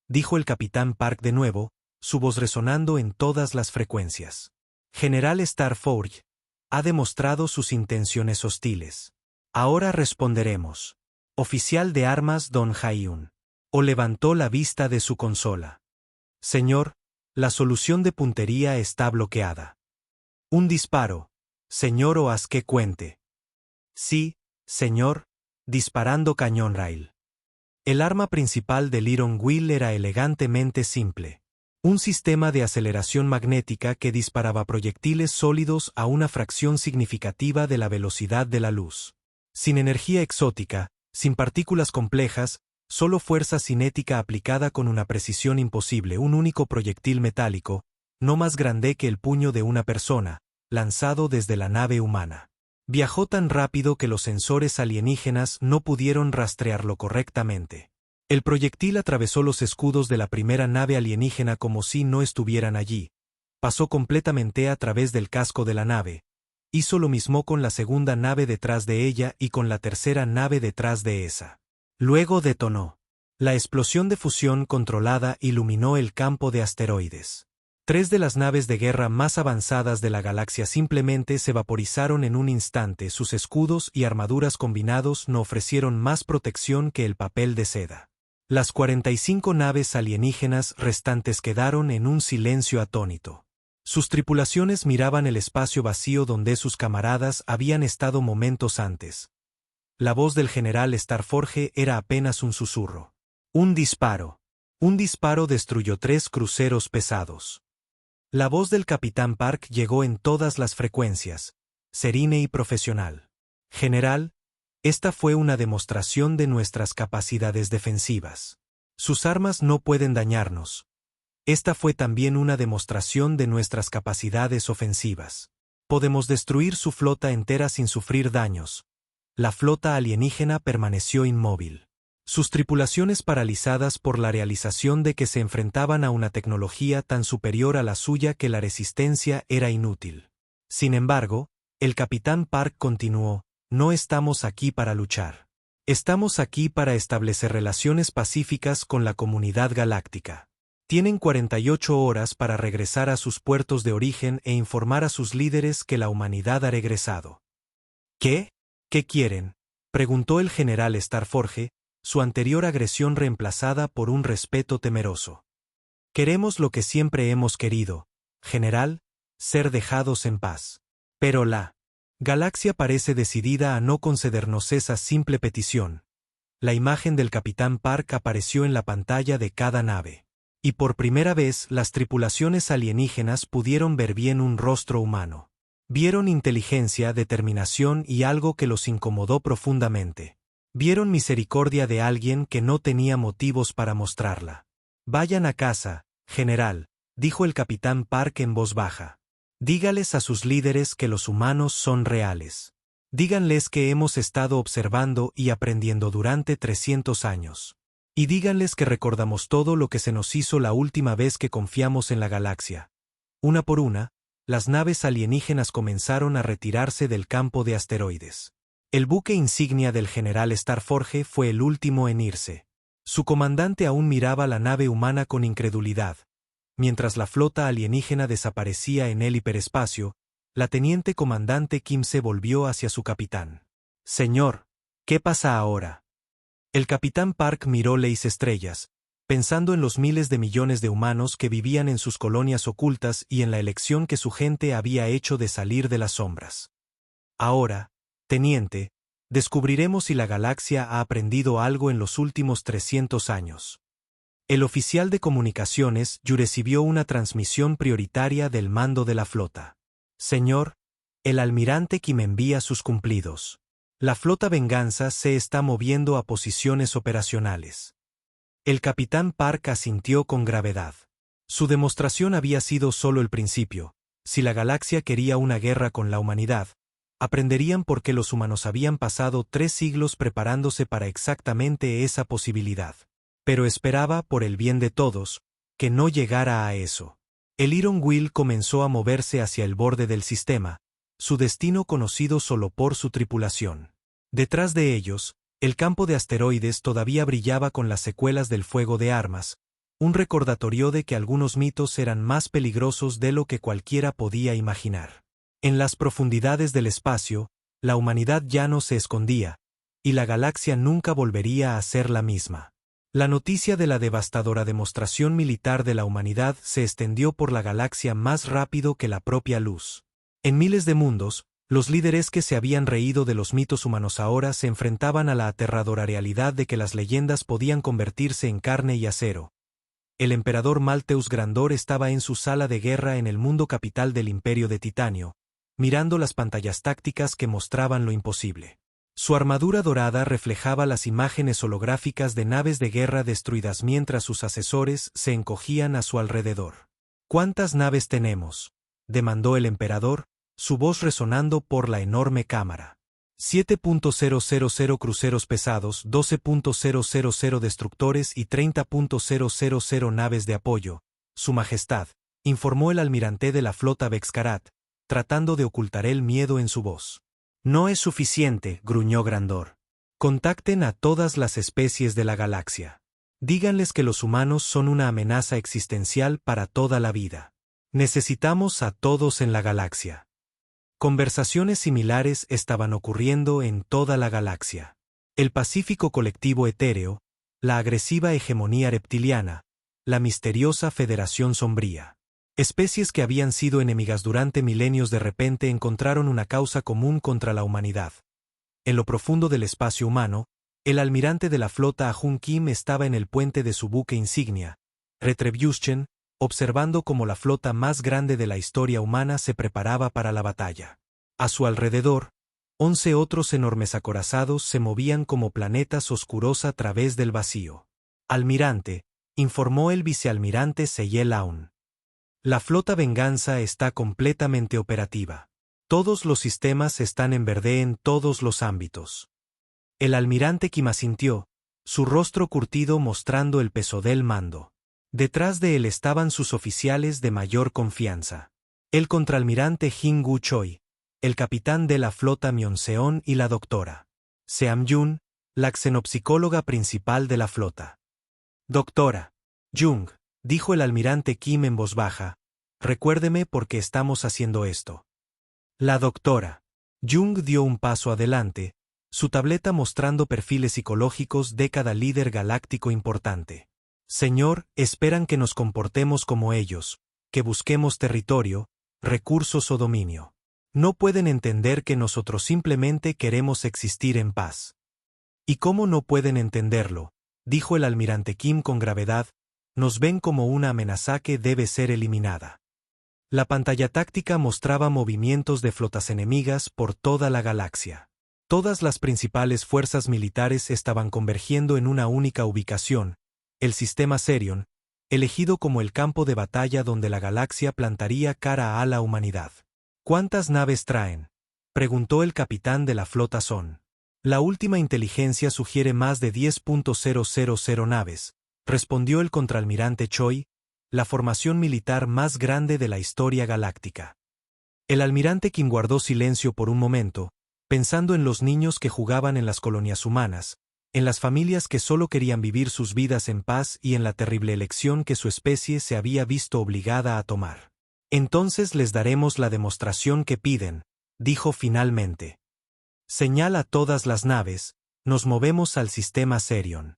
dijo el capitán Park de nuevo, su voz resonando en todas las frecuencias. General Starforge ha demostrado sus intenciones hostiles. Ahora responderemos. Oficial de armas Don Hyun. O levantó la vista de su consola. Señor, la solución de puntería está bloqueada. Un disparo, señor, o haz que cuente. Sí, señor, disparando cañón rail. El arma principal del Iron Will era elegantemente simple. Un sistema de aceleración magnética que disparaba proyectiles sólidos a una fracción significativa de la velocidad de la luz. Sin energía exótica, sin partículas complejas, solo fuerza cinética aplicada con una precisión imposible, un único proyectil metálico, no más grande que el puño de una persona, lanzado desde la nave humana. Viajó tan rápido que los sensores alienígenas no pudieron rastrearlo correctamente. El proyectil atravesó los escudos de la primera nave alienígena como si no estuvieran allí. Pasó completamente a través del casco de la nave, Hizo lo mismo con la segunda nave detrás de ella y con la tercera nave detrás de esa. Luego detonó. La explosión de fusión controlada iluminó el campo de asteroides. 3 de las naves de guerra más avanzadas de la galaxia simplemente se vaporizaron en un instante. Sus escudos y armaduras combinados no ofrecieron más protección que el papel de seda. Las 45 naves alienígenas restantes quedaron en un silencio atónito. Sus tripulaciones miraban el espacio vacío donde sus camaradas habían estado momentos antes. La voz del general Starforge era apenas un susurro. Un disparo. Un disparo destruyó 3 cruceros pesados. La voz del capitán Park llegó en todas las frecuencias, serene y profesional. General, esta fue una demostración de nuestras capacidades defensivas. Sus armas no pueden dañarnos. Esta fue también una demostración de nuestras capacidades ofensivas. Podemos destruir su flota entera sin sufrir daños. La flota alienígena permaneció inmóvil. Sus tripulaciones paralizadas por la realización de que se enfrentaban a una tecnología tan superior a la suya que la resistencia era inútil. Sin embargo, el capitán Park continuó, no estamos aquí para luchar. Estamos aquí para establecer relaciones pacíficas con la comunidad galáctica. Tienen 48 horas para regresar a sus puertos de origen e informar a sus líderes que la humanidad ha regresado. ¿Qué? ¿Qué quieren?, preguntó el general Starforge, su anterior agresión reemplazada por un respeto temeroso. Queremos lo que siempre hemos querido, general, ser dejados en paz. Pero la galaxia parece decidida a no concedernos esa simple petición. La imagen del capitán Park apareció en la pantalla de cada nave. Y por primera vez las tripulaciones alienígenas pudieron ver bien un rostro humano. Vieron inteligencia, determinación y algo que los incomodó profundamente. Vieron misericordia de alguien que no tenía motivos para mostrarla. Vayan a casa, general, dijo el capitán Park en voz baja. Dígales a sus líderes que los humanos son reales. Díganles que hemos estado observando y aprendiendo durante 300 años. Y díganles que recordamos todo lo que se nos hizo la última vez que confiamos en la galaxia. Una por una, las naves alienígenas comenzaron a retirarse del campo de asteroides. El buque insignia del general Starforge fue el último en irse. Su comandante aún miraba la nave humana con incredulidad. Mientras la flota alienígena desaparecía en el hiperespacio, la teniente comandante Kim se volvió hacia su capitán. Señor, ¿qué pasa ahora? El capitán Park miró las estrellas, pensando en los miles de millones de humanos que vivían en sus colonias ocultas y en la elección que su gente había hecho de salir de las sombras. Ahora, teniente, descubriremos si la galaxia ha aprendido algo en los últimos 300 años. El oficial de comunicaciones recibió una transmisión prioritaria del mando de la flota. Señor, el almirante Kim envía sus cumplidos. La flota Venganza se está moviendo a posiciones operacionales. El capitán Park asintió con gravedad. Su demostración había sido solo el principio. Si la galaxia quería una guerra con la humanidad, aprenderían por qué los humanos habían pasado 3 siglos preparándose para exactamente esa posibilidad. Pero esperaba, por el bien de todos, que no llegara a eso. El Iron Will comenzó a moverse hacia el borde del sistema, su destino conocido solo por su tripulación. Detrás de ellos, el campo de asteroides todavía brillaba con las secuelas del fuego de armas, un recordatorio de que algunos mitos eran más peligrosos de lo que cualquiera podía imaginar. En las profundidades del espacio, la humanidad ya no se escondía, y la galaxia nunca volvería a ser la misma. La noticia de la devastadora demostración militar de la humanidad se extendió por la galaxia más rápido que la propia luz. En miles de mundos, los líderes que se habían reído de los mitos humanos ahora se enfrentaban a la aterradora realidad de que las leyendas podían convertirse en carne y acero. El emperador Malteus Grandor estaba en su sala de guerra en el mundo capital del Imperio de Titanio, mirando las pantallas tácticas que mostraban lo imposible. Su armadura dorada reflejaba las imágenes holográficas de naves de guerra destruidas mientras sus asesores se encogían a su alrededor. ¿Cuántas naves tenemos?, demandó el emperador, su voz resonando por la enorme cámara. 7.000 cruceros pesados, 12.000 destructores y 30.000 naves de apoyo, Su Majestad, informó el almirante de la flota Bexcarat, tratando de ocultar el miedo en su voz. No es suficiente, gruñó Grandor. Contacten a todas las especies de la galaxia. Díganles que los humanos son una amenaza existencial para toda la vida. Necesitamos a todos en la galaxia. Conversaciones similares estaban ocurriendo en toda la galaxia. El Pacífico colectivo etéreo, la agresiva hegemonía reptiliana, la misteriosa Federación Sombría. Especies que habían sido enemigas durante milenios de repente encontraron una causa común contra la humanidad. En lo profundo del espacio humano, el almirante de la flota Ahun Kim estaba en el puente de su buque insignia, Retribution, observando cómo la flota más grande de la historia humana se preparaba para la batalla. A su alrededor, 11 otros enormes acorazados se movían como planetas oscuros a través del vacío. Almirante, informó el vicealmirante Seyel Aun. La flota Venganza está completamente operativa. Todos los sistemas están en verde en todos los ámbitos. El almirante Kim asintió, su rostro curtido mostrando el peso del mando. Detrás de él estaban sus oficiales de mayor confianza. El contraalmirante Jin Gu Choi, el capitán de la flota Myeonseon y la doctora Seam Yun, la xenopsicóloga principal de la flota. Doctora Jung, dijo el almirante Kim en voz baja, recuérdeme por qué estamos haciendo esto. La doctora Jung dio un paso adelante, su tableta mostrando perfiles psicológicos de cada líder galáctico importante. Señor, esperan que nos comportemos como ellos, que busquemos territorio, recursos o dominio. No pueden entender que nosotros simplemente queremos existir en paz. ¿Y cómo no pueden entenderlo?, dijo el almirante Kim con gravedad, nos ven como una amenaza que debe ser eliminada. La pantalla táctica mostraba movimientos de flotas enemigas por toda la galaxia. Todas las principales fuerzas militares estaban convergiendo en una única ubicación, el sistema Serion, elegido como el campo de batalla donde la galaxia plantaría cara a la humanidad. ¿Cuántas naves traen?, preguntó el capitán de la flota Son. La última inteligencia sugiere más de 10.000 naves, respondió el contraalmirante Choi, la formación militar más grande de la historia galáctica. El almirante Kim guardó silencio por un momento, pensando en los niños que jugaban en las colonias humanas, en las familias que solo querían vivir sus vidas en paz y en la terrible elección que su especie se había visto obligada a tomar. Entonces les daremos la demostración que piden, dijo finalmente. Señala a todas las naves, nos movemos al sistema Serion.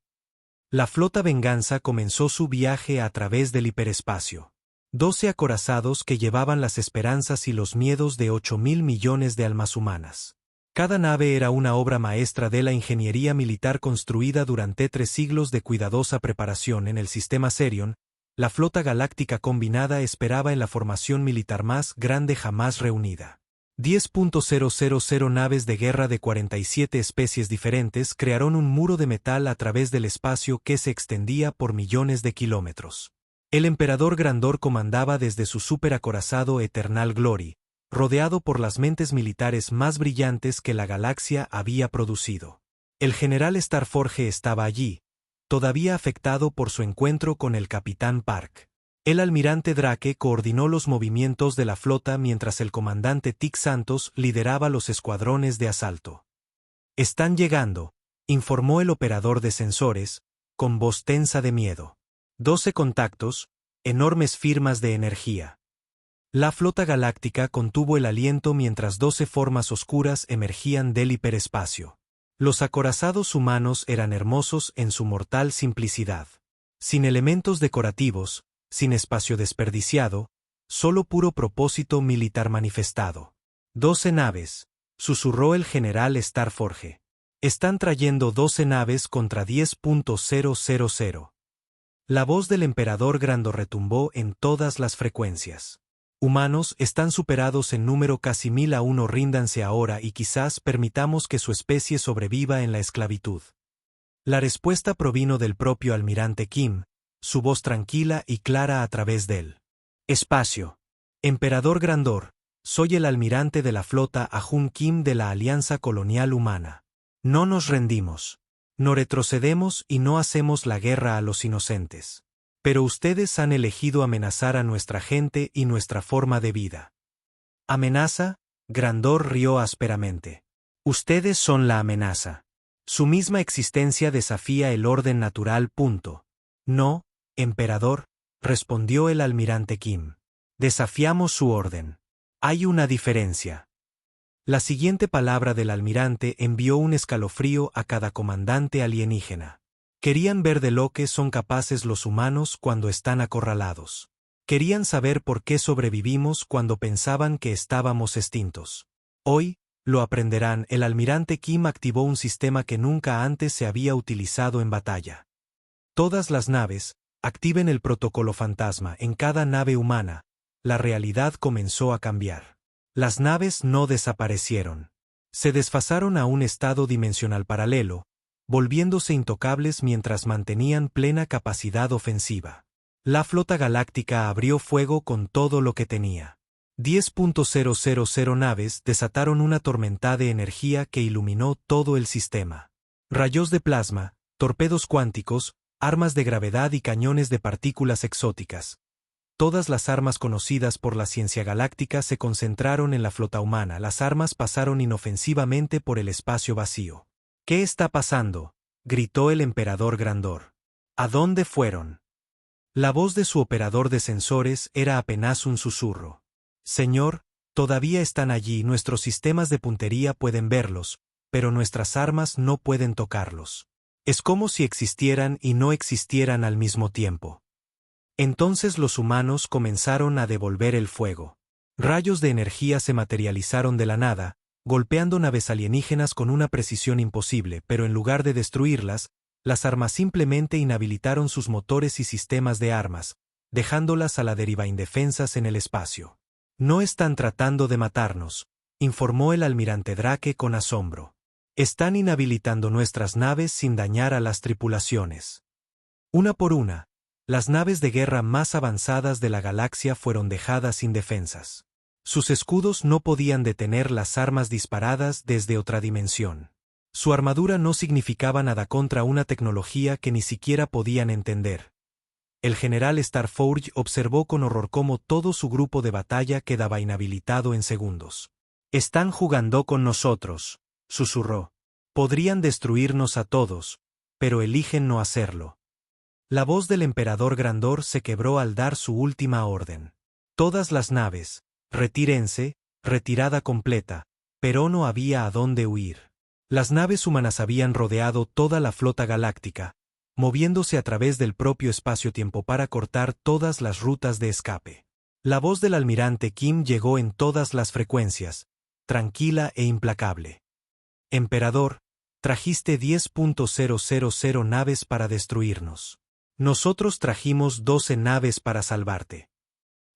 La flota Venganza comenzó su viaje a través del hiperespacio. 12 acorazados que llevaban las esperanzas y los miedos de 8.000 millones de almas humanas. Cada nave era una obra maestra de la ingeniería militar construida durante 3 siglos de cuidadosa preparación en el sistema Serion. La flota galáctica combinada esperaba en la formación militar más grande jamás reunida. 10.000 naves de guerra de 47 especies diferentes crearon un muro de metal a través del espacio que se extendía por millones de kilómetros. El emperador Grandor comandaba desde su superacorazado Eternal Glory, rodeado por las mentes militares más brillantes que la galaxia había producido. El general Starforge estaba allí, todavía afectado por su encuentro con el capitán Park. El almirante Drake coordinó los movimientos de la flota mientras el comandante Tic Santos lideraba los escuadrones de asalto. Están llegando, informó el operador de sensores, con voz tensa de miedo. 12 contactos, enormes firmas de energía. La flota galáctica contuvo el aliento mientras 12 formas oscuras emergían del hiperespacio. Los acorazados humanos eran hermosos en su mortal simplicidad. Sin elementos decorativos, sin espacio desperdiciado, solo puro propósito militar manifestado. 12 naves, susurró el general Starforge. Están trayendo 12 naves contra 10.000. La voz del emperador Grandor retumbó en todas las frecuencias. Humanos están superados en número casi 1000 a 1. Ríndanse ahora y quizás permitamos que su especie sobreviva en la esclavitud. La respuesta provino del propio almirante Kim, su voz tranquila y clara a través del espacio. Emperador Grandor, soy el almirante de la flota Ahun Kim de la Alianza Colonial Humana. No nos rendimos. No retrocedemos y no hacemos la guerra a los inocentes. Pero ustedes han elegido amenazar a nuestra gente y nuestra forma de vida. ¿Amenaza? Grandor rió ásperamente. Ustedes son la amenaza. Su misma existencia desafía el orden natural. No, emperador, respondió el almirante Kim. Desafiamos su orden. Hay una diferencia. La siguiente palabra del almirante envió un escalofrío a cada comandante alienígena. Querían ver de lo que son capaces los humanos cuando están acorralados. Querían saber por qué sobrevivimos cuando pensaban que estábamos extintos. Hoy, lo aprenderán. El almirante Kim activó un sistema que nunca antes se había utilizado en batalla. Todas las naves, activen el protocolo fantasma en cada nave humana. La realidad comenzó a cambiar. Las naves no desaparecieron. Se desfasaron a un estado dimensional paralelo, volviéndose intocables mientras mantenían plena capacidad ofensiva. La flota galáctica abrió fuego con todo lo que tenía. 10.000 naves desataron una tormenta de energía que iluminó todo el sistema. Rayos de plasma, torpedos cuánticos, armas de gravedad y cañones de partículas exóticas. Todas las armas conocidas por la ciencia galáctica se concentraron en la flota humana. Las armas pasaron inofensivamente por el espacio vacío. ¿Qué está pasando?, gritó el emperador Grandor. ¿A dónde fueron? La voz de su operador de sensores era apenas un susurro. Señor, todavía están allí. Nuestros sistemas de puntería pueden verlos, pero nuestras armas no pueden tocarlos. Es como si existieran y no existieran al mismo tiempo. Entonces los humanos comenzaron a devolver el fuego. Rayos de energía se materializaron de la nada, golpeando naves alienígenas con una precisión imposible, pero en lugar de destruirlas, las armas simplemente inhabilitaron sus motores y sistemas de armas, dejándolas a la deriva indefensas en el espacio. No están tratando de matarnos, informó el almirante Drake con asombro. Están inhabilitando nuestras naves sin dañar a las tripulaciones. Una por una, las naves de guerra más avanzadas de la galaxia fueron dejadas indefensas. Sus escudos no podían detener las armas disparadas desde otra dimensión. Su armadura no significaba nada contra una tecnología que ni siquiera podían entender. El general Starforge observó con horror cómo todo su grupo de batalla quedaba inhabilitado en segundos. «Están jugando con nosotros», susurró. «Podrían destruirnos a todos, pero eligen no hacerlo». La voz del emperador Grandor se quebró al dar su última orden. Todas las naves, retírense, retirada completa, pero no había a dónde huir. Las naves humanas habían rodeado toda la flota galáctica, moviéndose a través del propio espacio-tiempo para cortar todas las rutas de escape. La voz del almirante Kim llegó en todas las frecuencias, tranquila e implacable. Emperador, trajiste 10.000 naves para destruirnos. Nosotros trajimos 12 naves para salvarte.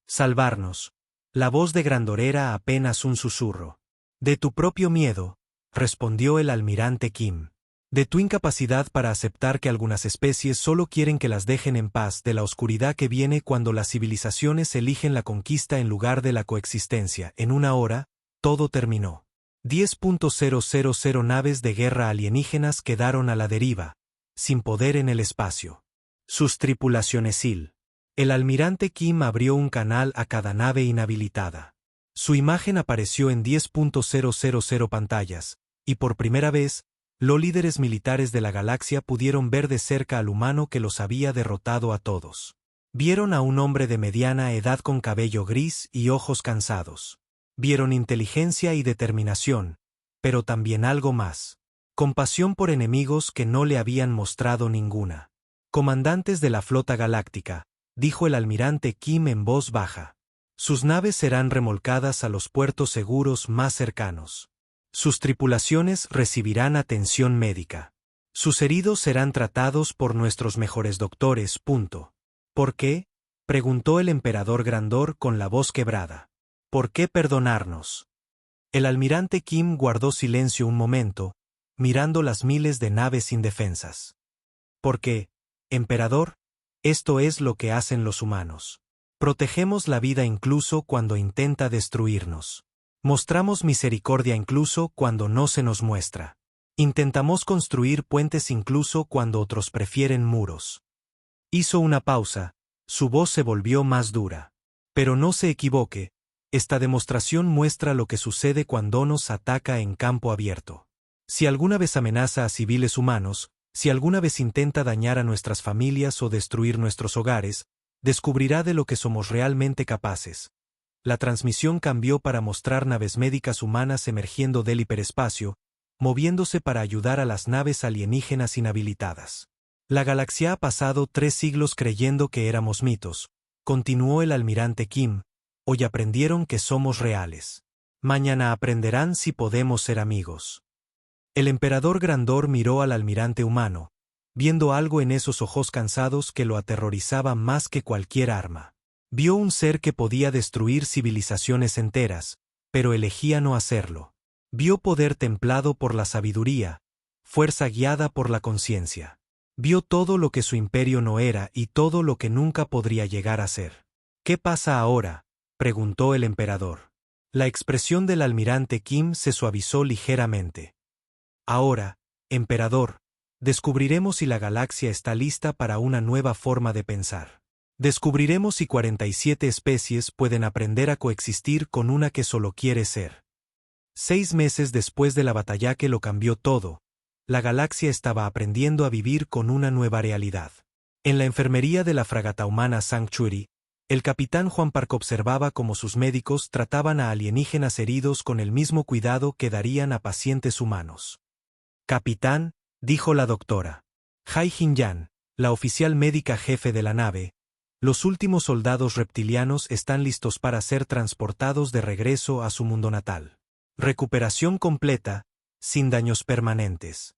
Salvarnos. La voz de Grandor era apenas un susurro. De tu propio miedo, respondió el almirante Kim. De tu incapacidad para aceptar que algunas especies solo quieren que las dejen en paz, de la oscuridad que viene cuando las civilizaciones eligen la conquista en lugar de la coexistencia. En una hora, todo terminó. 10.000 naves de guerra alienígenas quedaron a la deriva, sin poder en el espacio. Sus tripulaciones SEAL. El almirante Kim abrió un canal a cada nave inhabilitada. Su imagen apareció en 10.000 pantallas, y por primera vez, los líderes militares de la galaxia pudieron ver de cerca al humano que los había derrotado a todos. Vieron a un hombre de mediana edad con cabello gris y ojos cansados. Vieron inteligencia y determinación, pero también algo más. Compasión por enemigos que no le habían mostrado ninguna. Comandantes de la flota galáctica, dijo el almirante Kim en voz baja. Sus naves serán remolcadas a los puertos seguros más cercanos. Sus tripulaciones recibirán atención médica. Sus heridos serán tratados por nuestros mejores doctores. ¿Por qué?, preguntó el emperador Grandor con la voz quebrada. ¿Por qué perdonarnos? El almirante Kim guardó silencio un momento, mirando las miles de naves indefensas. Porque, emperador, esto es lo que hacen los humanos. Protegemos la vida incluso cuando intenta destruirnos. Mostramos misericordia incluso cuando no se nos muestra. Intentamos construir puentes incluso cuando otros prefieren muros. Hizo una pausa, su voz se volvió más dura. Pero no se equivoque, Esta demostración muestra lo que sucede cuando nos ataca en campo abierto. Si alguna vez amenaza a civiles humanos, si alguna vez intenta dañar a nuestras familias o destruir nuestros hogares, descubrirá de lo que somos realmente capaces. La transmisión cambió para mostrar naves médicas humanas emergiendo del hiperespacio, moviéndose para ayudar a las naves alienígenas inhabilitadas. La galaxia ha pasado 3 siglos creyendo que éramos mitos, continuó el almirante Kim. Hoy aprendieron que somos reales. Mañana aprenderán si podemos ser amigos. El emperador Grandor miró al almirante humano, viendo algo en esos ojos cansados que lo aterrorizaba más que cualquier arma. Vio un ser que podía destruir civilizaciones enteras, pero elegía no hacerlo. Vio poder templado por la sabiduría, fuerza guiada por la conciencia. Vio todo lo que su imperio no era y todo lo que nunca podría llegar a ser. ¿Qué pasa ahora?, preguntó el emperador. La expresión del almirante Kim se suavizó ligeramente. Ahora, emperador, descubriremos si la galaxia está lista para una nueva forma de pensar. Descubriremos si 47 especies pueden aprender a coexistir con una que solo quiere ser. 6 meses después de la batalla que lo cambió todo, la galaxia estaba aprendiendo a vivir con una nueva realidad. En la enfermería de la fragata humana Sanctuary, el capitán Juan Park observaba cómo sus médicos trataban a alienígenas heridos con el mismo cuidado que darían a pacientes humanos. Capitán, dijo la doctora Hai Jin-yan, la oficial médica jefe de la nave, los últimos soldados reptilianos están listos para ser transportados de regreso a su mundo natal. Recuperación completa, sin daños permanentes.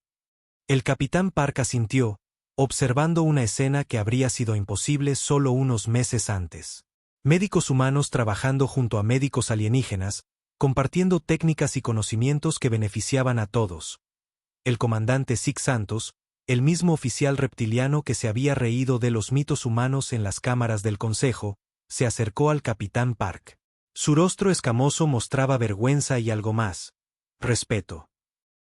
El capitán Park asintió, observando una escena que habría sido imposible solo unos meses antes. Médicos humanos trabajando junto a médicos alienígenas, compartiendo técnicas y conocimientos que beneficiaban a todos. El comandante Six Santos, el mismo oficial reptiliano que se había reído de los mitos humanos en las cámaras del consejo, se acercó al capitán Park. Su rostro escamoso mostraba vergüenza y algo más: respeto.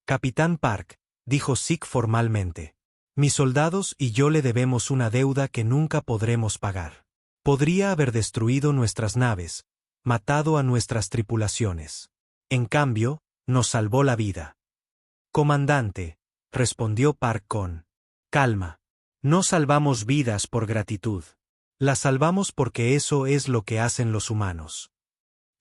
Capitán Park, dijo Six formalmente. Mis soldados y yo le debemos una deuda que nunca podremos pagar. Podría haber destruido nuestras naves, matado a nuestras tripulaciones. En cambio, nos salvó la vida. Comandante, respondió Park con calma. No salvamos vidas por gratitud. Las salvamos porque eso es lo que hacen los humanos.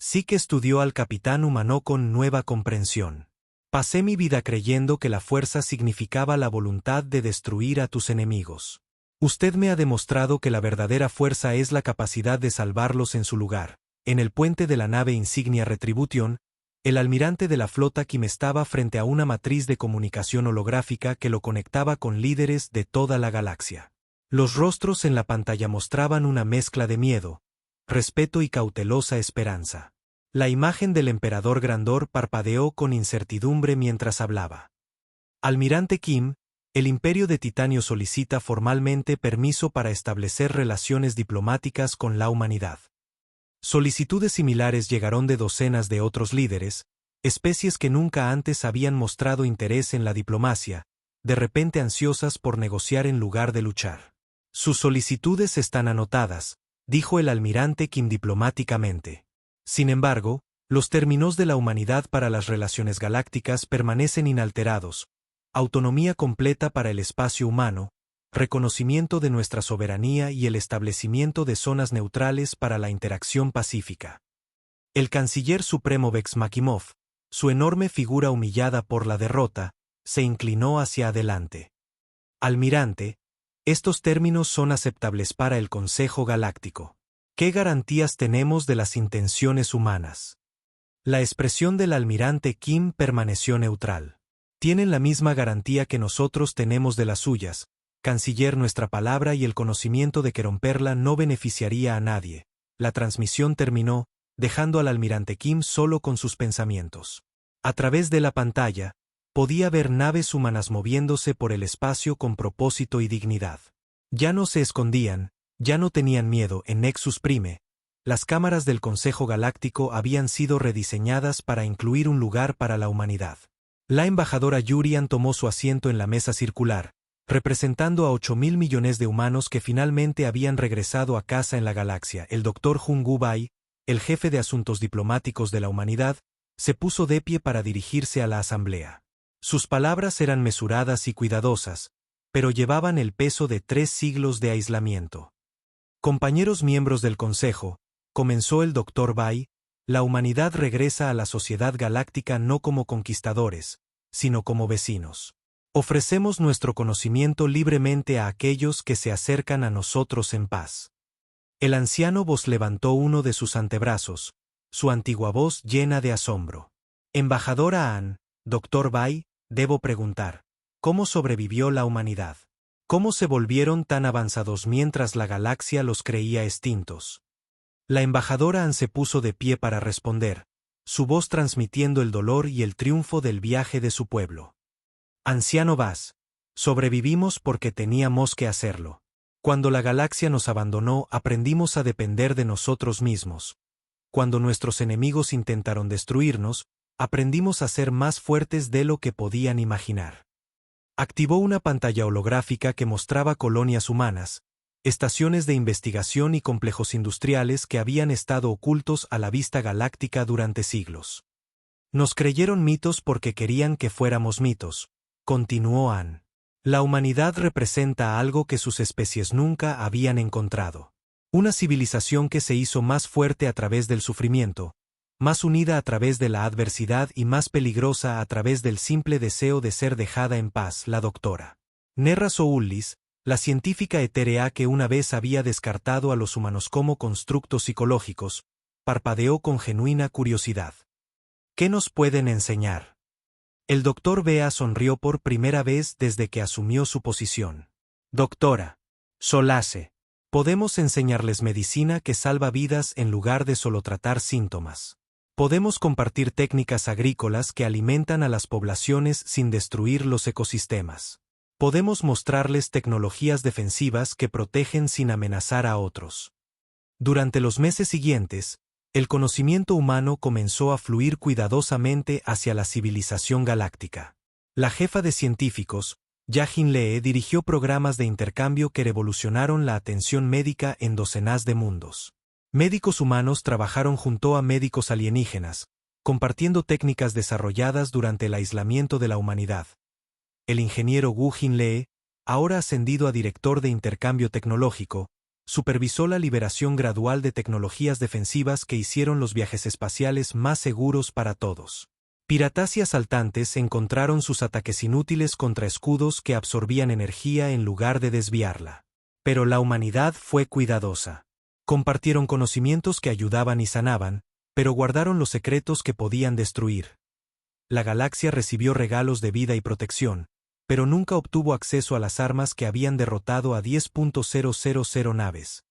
Sí que estudió al capitán humano con nueva comprensión. Pasé mi vida creyendo que la fuerza significaba la voluntad de destruir a tus enemigos. Usted me ha demostrado que la verdadera fuerza es la capacidad de salvarlos en su lugar. En el puente de la nave insignia Retribution, el almirante de la flota Kim estaba frente a una matriz de comunicación holográfica que lo conectaba con líderes de toda la galaxia. Los rostros en la pantalla mostraban una mezcla de miedo, respeto y cautelosa esperanza. La imagen del emperador Grandor parpadeó con incertidumbre mientras hablaba. Almirante Kim, el Imperio de Titanio solicita formalmente permiso para establecer relaciones diplomáticas con la humanidad. Solicitudes similares llegaron de docenas de otros líderes, especies que nunca antes habían mostrado interés en la diplomacia, de repente ansiosas por negociar en lugar de luchar. Sus solicitudes están anotadas, dijo el almirante Kim diplomáticamente. Sin embargo, los términos de la humanidad para las relaciones galácticas permanecen inalterados: autonomía completa para el espacio humano, reconocimiento de nuestra soberanía y el establecimiento de zonas neutrales para la interacción pacífica. El canciller supremo Vex Makimov, su enorme figura humillada por la derrota, se inclinó hacia adelante. Almirante, estos términos son aceptables para el Consejo Galáctico. ¿Qué garantías tenemos de las intenciones humanas? La expresión del almirante Kim permaneció neutral. Tienen la misma garantía que nosotros tenemos de las suyas, canciller. Nuestra palabra y el conocimiento de que romperla no beneficiaría a nadie. La transmisión terminó, dejando al almirante Kim solo con sus pensamientos. A través de la pantalla, podía ver naves humanas moviéndose por el espacio con propósito y dignidad. Ya no se escondían, ya no tenían miedo. En Nexus Prime, las cámaras del Consejo Galáctico habían sido rediseñadas para incluir un lugar para la humanidad. La embajadora Yurian tomó su asiento en la mesa circular, representando a 8.000 millones de humanos que finalmente habían regresado a casa en la galaxia. El Dr. Jung Gu Bai, el jefe de asuntos diplomáticos de la humanidad, se puso de pie para dirigirse a la asamblea. Sus palabras eran mesuradas y cuidadosas, pero llevaban el peso de 3 siglos de aislamiento. Compañeros miembros del Consejo, comenzó el Dr. Bai, la humanidad regresa a la sociedad galáctica no como conquistadores, sino como vecinos. Ofrecemos nuestro conocimiento libremente a aquellos que se acercan a nosotros en paz. El anciano voz levantó uno de sus antebrazos, su antigua voz llena de asombro. Embajadora An, Dr. Bai, debo preguntar, ¿cómo sobrevivió la humanidad? ¿Cómo se volvieron tan avanzados mientras la galaxia los creía extintos? La embajadora An se puso de pie para responder, su voz transmitiendo el dolor y el triunfo del viaje de su pueblo. Anciano Vaz, sobrevivimos porque teníamos que hacerlo. Cuando la galaxia nos abandonó, aprendimos a depender de nosotros mismos. Cuando nuestros enemigos intentaron destruirnos, aprendimos a ser más fuertes de lo que podían imaginar. Activó una pantalla holográfica que mostraba colonias humanas, estaciones de investigación y complejos industriales que habían estado ocultos a la vista galáctica durante siglos. Nos creyeron mitos porque querían que fuéramos mitos, continuó An. La humanidad representa algo que sus especies nunca habían encontrado. Una civilización que se hizo más fuerte a través del sufrimiento, más unida a través de la adversidad y más peligrosa a través del simple deseo de ser dejada en paz. La doctora Nerra Soullis, la científica etérea que una vez había descartado a los humanos como constructos psicológicos, parpadeó con genuina curiosidad. ¿Qué nos pueden enseñar? El doctor Bea sonrió por primera vez desde que asumió su posición. Doctora Solace, podemos enseñarles medicina que salva vidas en lugar de solo tratar síntomas. Podemos compartir técnicas agrícolas que alimentan a las poblaciones sin destruir los ecosistemas. Podemos mostrarles tecnologías defensivas que protegen sin amenazar a otros. Durante los meses siguientes, el conocimiento humano comenzó a fluir cuidadosamente hacia la civilización galáctica. La jefa de científicos, Yajin Lee, dirigió programas de intercambio que revolucionaron la atención médica en docenas de mundos. Médicos humanos trabajaron junto a médicos alienígenas, compartiendo técnicas desarrolladas durante el aislamiento de la humanidad. El ingeniero Wu Jin Lee, ahora ascendido a director de intercambio tecnológico, supervisó la liberación gradual de tecnologías defensivas que hicieron los viajes espaciales más seguros para todos. Piratas y asaltantes encontraron sus ataques inútiles contra escudos que absorbían energía en lugar de desviarla. Pero la humanidad fue cuidadosa. Compartieron conocimientos que ayudaban y sanaban, pero guardaron los secretos que podían destruir. La galaxia recibió regalos de vida y protección, pero nunca obtuvo acceso a las armas que habían derrotado a 10.000 naves.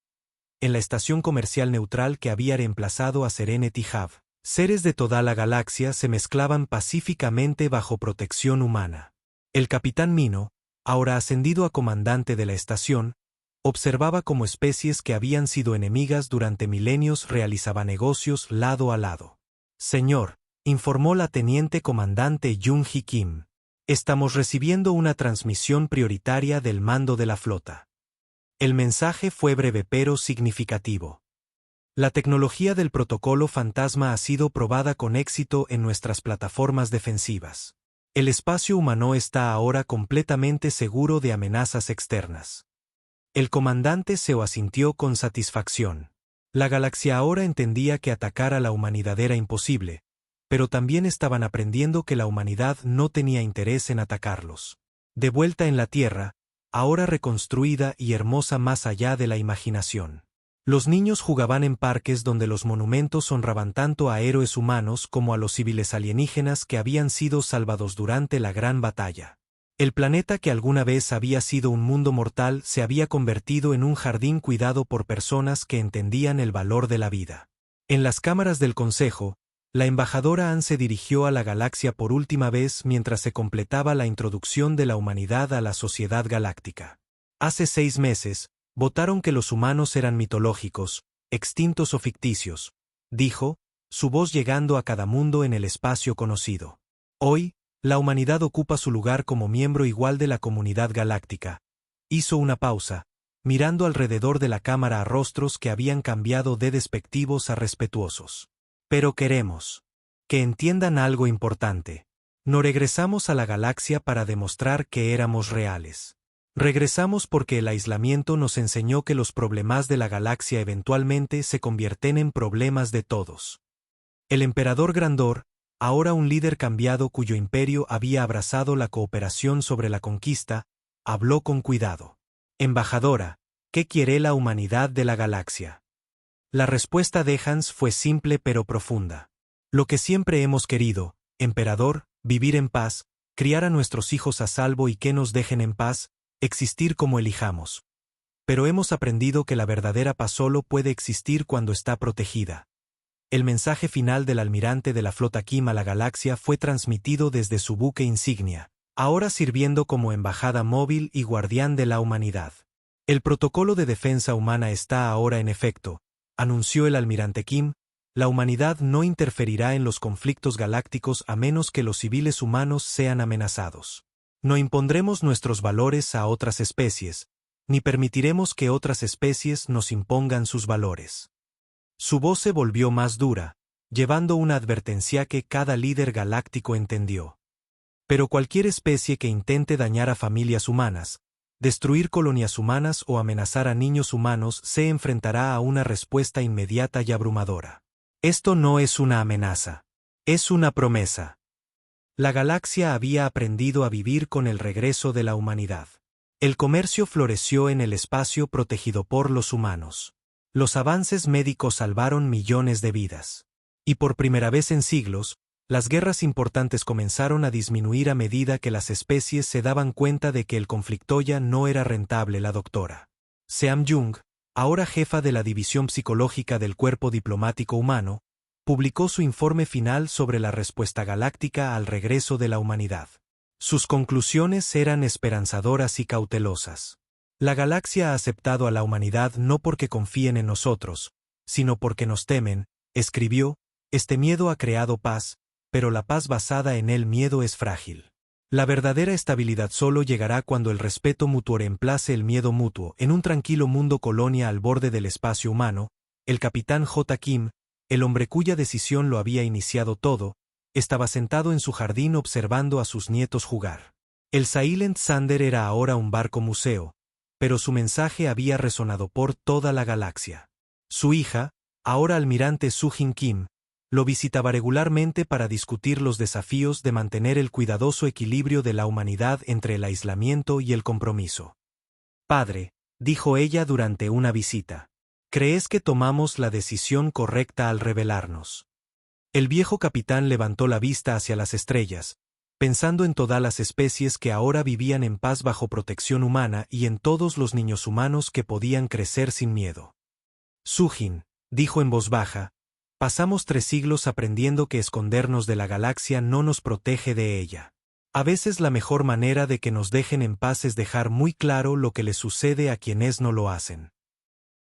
En la estación comercial neutral que había reemplazado a Serenity Hub, seres de toda la galaxia se mezclaban pacíficamente bajo protección humana. El capitán Mino, ahora ascendido a comandante de la estación, observaba cómo especies que habían sido enemigas durante milenios realizaban negocios lado a lado. Señor, informó la teniente comandante Jung-hee Kim. Estamos recibiendo una transmisión prioritaria del mando de la flota. El mensaje fue breve pero significativo. La tecnología del protocolo fantasma ha sido probada con éxito en nuestras plataformas defensivas. El espacio humano está ahora completamente seguro de amenazas externas. El comandante Seo asintió con satisfacción. La galaxia ahora entendía que atacar a la humanidad era imposible, pero también estaban aprendiendo que la humanidad no tenía interés en atacarlos. De vuelta en la Tierra, ahora reconstruida y hermosa más allá de la imaginación. Los niños jugaban en parques donde los monumentos honraban tanto a héroes humanos como a los civiles alienígenas que habían sido salvados durante la gran batalla. El planeta que alguna vez había sido un mundo mortal se había convertido en un jardín cuidado por personas que entendían el valor de la vida. En las cámaras del Consejo, la embajadora An se dirigió a la galaxia por última vez mientras se completaba la introducción de la humanidad a la sociedad galáctica. Hace 6 meses, votaron que los humanos eran mitológicos, extintos o ficticios, dijo, su voz llegando a cada mundo en el espacio conocido. Hoy, la humanidad ocupa su lugar como miembro igual de la comunidad galáctica. Hizo una pausa, mirando alrededor de la cámara a rostros que habían cambiado de despectivos a respetuosos. Pero queremos que entiendan algo importante. No regresamos a la galaxia para demostrar que éramos reales. Regresamos porque el aislamiento nos enseñó que los problemas de la galaxia eventualmente se convierten en problemas de todos. El emperador Grandor, ahora un líder cambiado cuyo imperio había abrazado la cooperación sobre la conquista, habló con cuidado. Embajadora, ¿qué quiere la humanidad de la galaxia? La respuesta de Hans fue simple pero profunda. Lo que siempre hemos querido, emperador, vivir en paz, criar a nuestros hijos a salvo y que nos dejen en paz, existir como elijamos. Pero hemos aprendido que la verdadera paz solo puede existir cuando está protegida. El mensaje final del almirante de la flota Kim a la galaxia fue transmitido desde su buque insignia, ahora sirviendo como embajada móvil y guardián de la humanidad. El protocolo de defensa humana está ahora en efecto, anunció el almirante Kim. La humanidad no interferirá en los conflictos galácticos a menos que los civiles humanos sean amenazados. No impondremos nuestros valores a otras especies, ni permitiremos que otras especies nos impongan sus valores. Su voz se volvió más dura, llevando una advertencia que cada líder galáctico entendió. Pero cualquier especie que intente dañar a familias humanas, destruir colonias humanas o amenazar a niños humanos se enfrentará a una respuesta inmediata y abrumadora. Esto no es una amenaza, es una promesa. La galaxia había aprendido a vivir con el regreso de la humanidad. El comercio floreció en el espacio protegido por los humanos. Los avances médicos salvaron millones de vidas. Y por primera vez en siglos, las guerras importantes comenzaron a disminuir a medida que las especies se daban cuenta de que el conflicto ya no era rentable. La doctora Seam Jung, ahora jefa de la división psicológica del cuerpo diplomático humano, publicó su informe final sobre la respuesta galáctica al regreso de la humanidad. Sus conclusiones eran esperanzadoras y cautelosas. La galaxia ha aceptado a la humanidad no porque confíen en nosotros, sino porque nos temen, escribió. Este miedo ha creado paz, pero la paz basada en el miedo es frágil. La verdadera estabilidad solo llegará cuando el respeto mutuo reemplace el miedo mutuo. En un tranquilo mundo colonia al borde del espacio humano, el capitán J. Kim, el hombre cuya decisión lo había iniciado todo, estaba sentado en su jardín observando a sus nietos jugar. El Silent Sander era ahora un barco museo, pero su mensaje había resonado por toda la galaxia. Su hija, ahora almirante Soo-Jin Kim, lo visitaba regularmente para discutir los desafíos de mantener el cuidadoso equilibrio de la humanidad entre el aislamiento y el compromiso. Padre, dijo ella durante una visita, ¿crees que tomamos la decisión correcta al rebelarnos? El viejo capitán levantó la vista hacia las estrellas, pensando en todas las especies que ahora vivían en paz bajo protección humana y en todos los niños humanos que podían crecer sin miedo. Soo-Jin, dijo en voz baja, pasamos 3 siglos aprendiendo que escondernos de la galaxia no nos protege de ella. A veces la mejor manera de que nos dejen en paz es dejar muy claro lo que les sucede a quienes no lo hacen.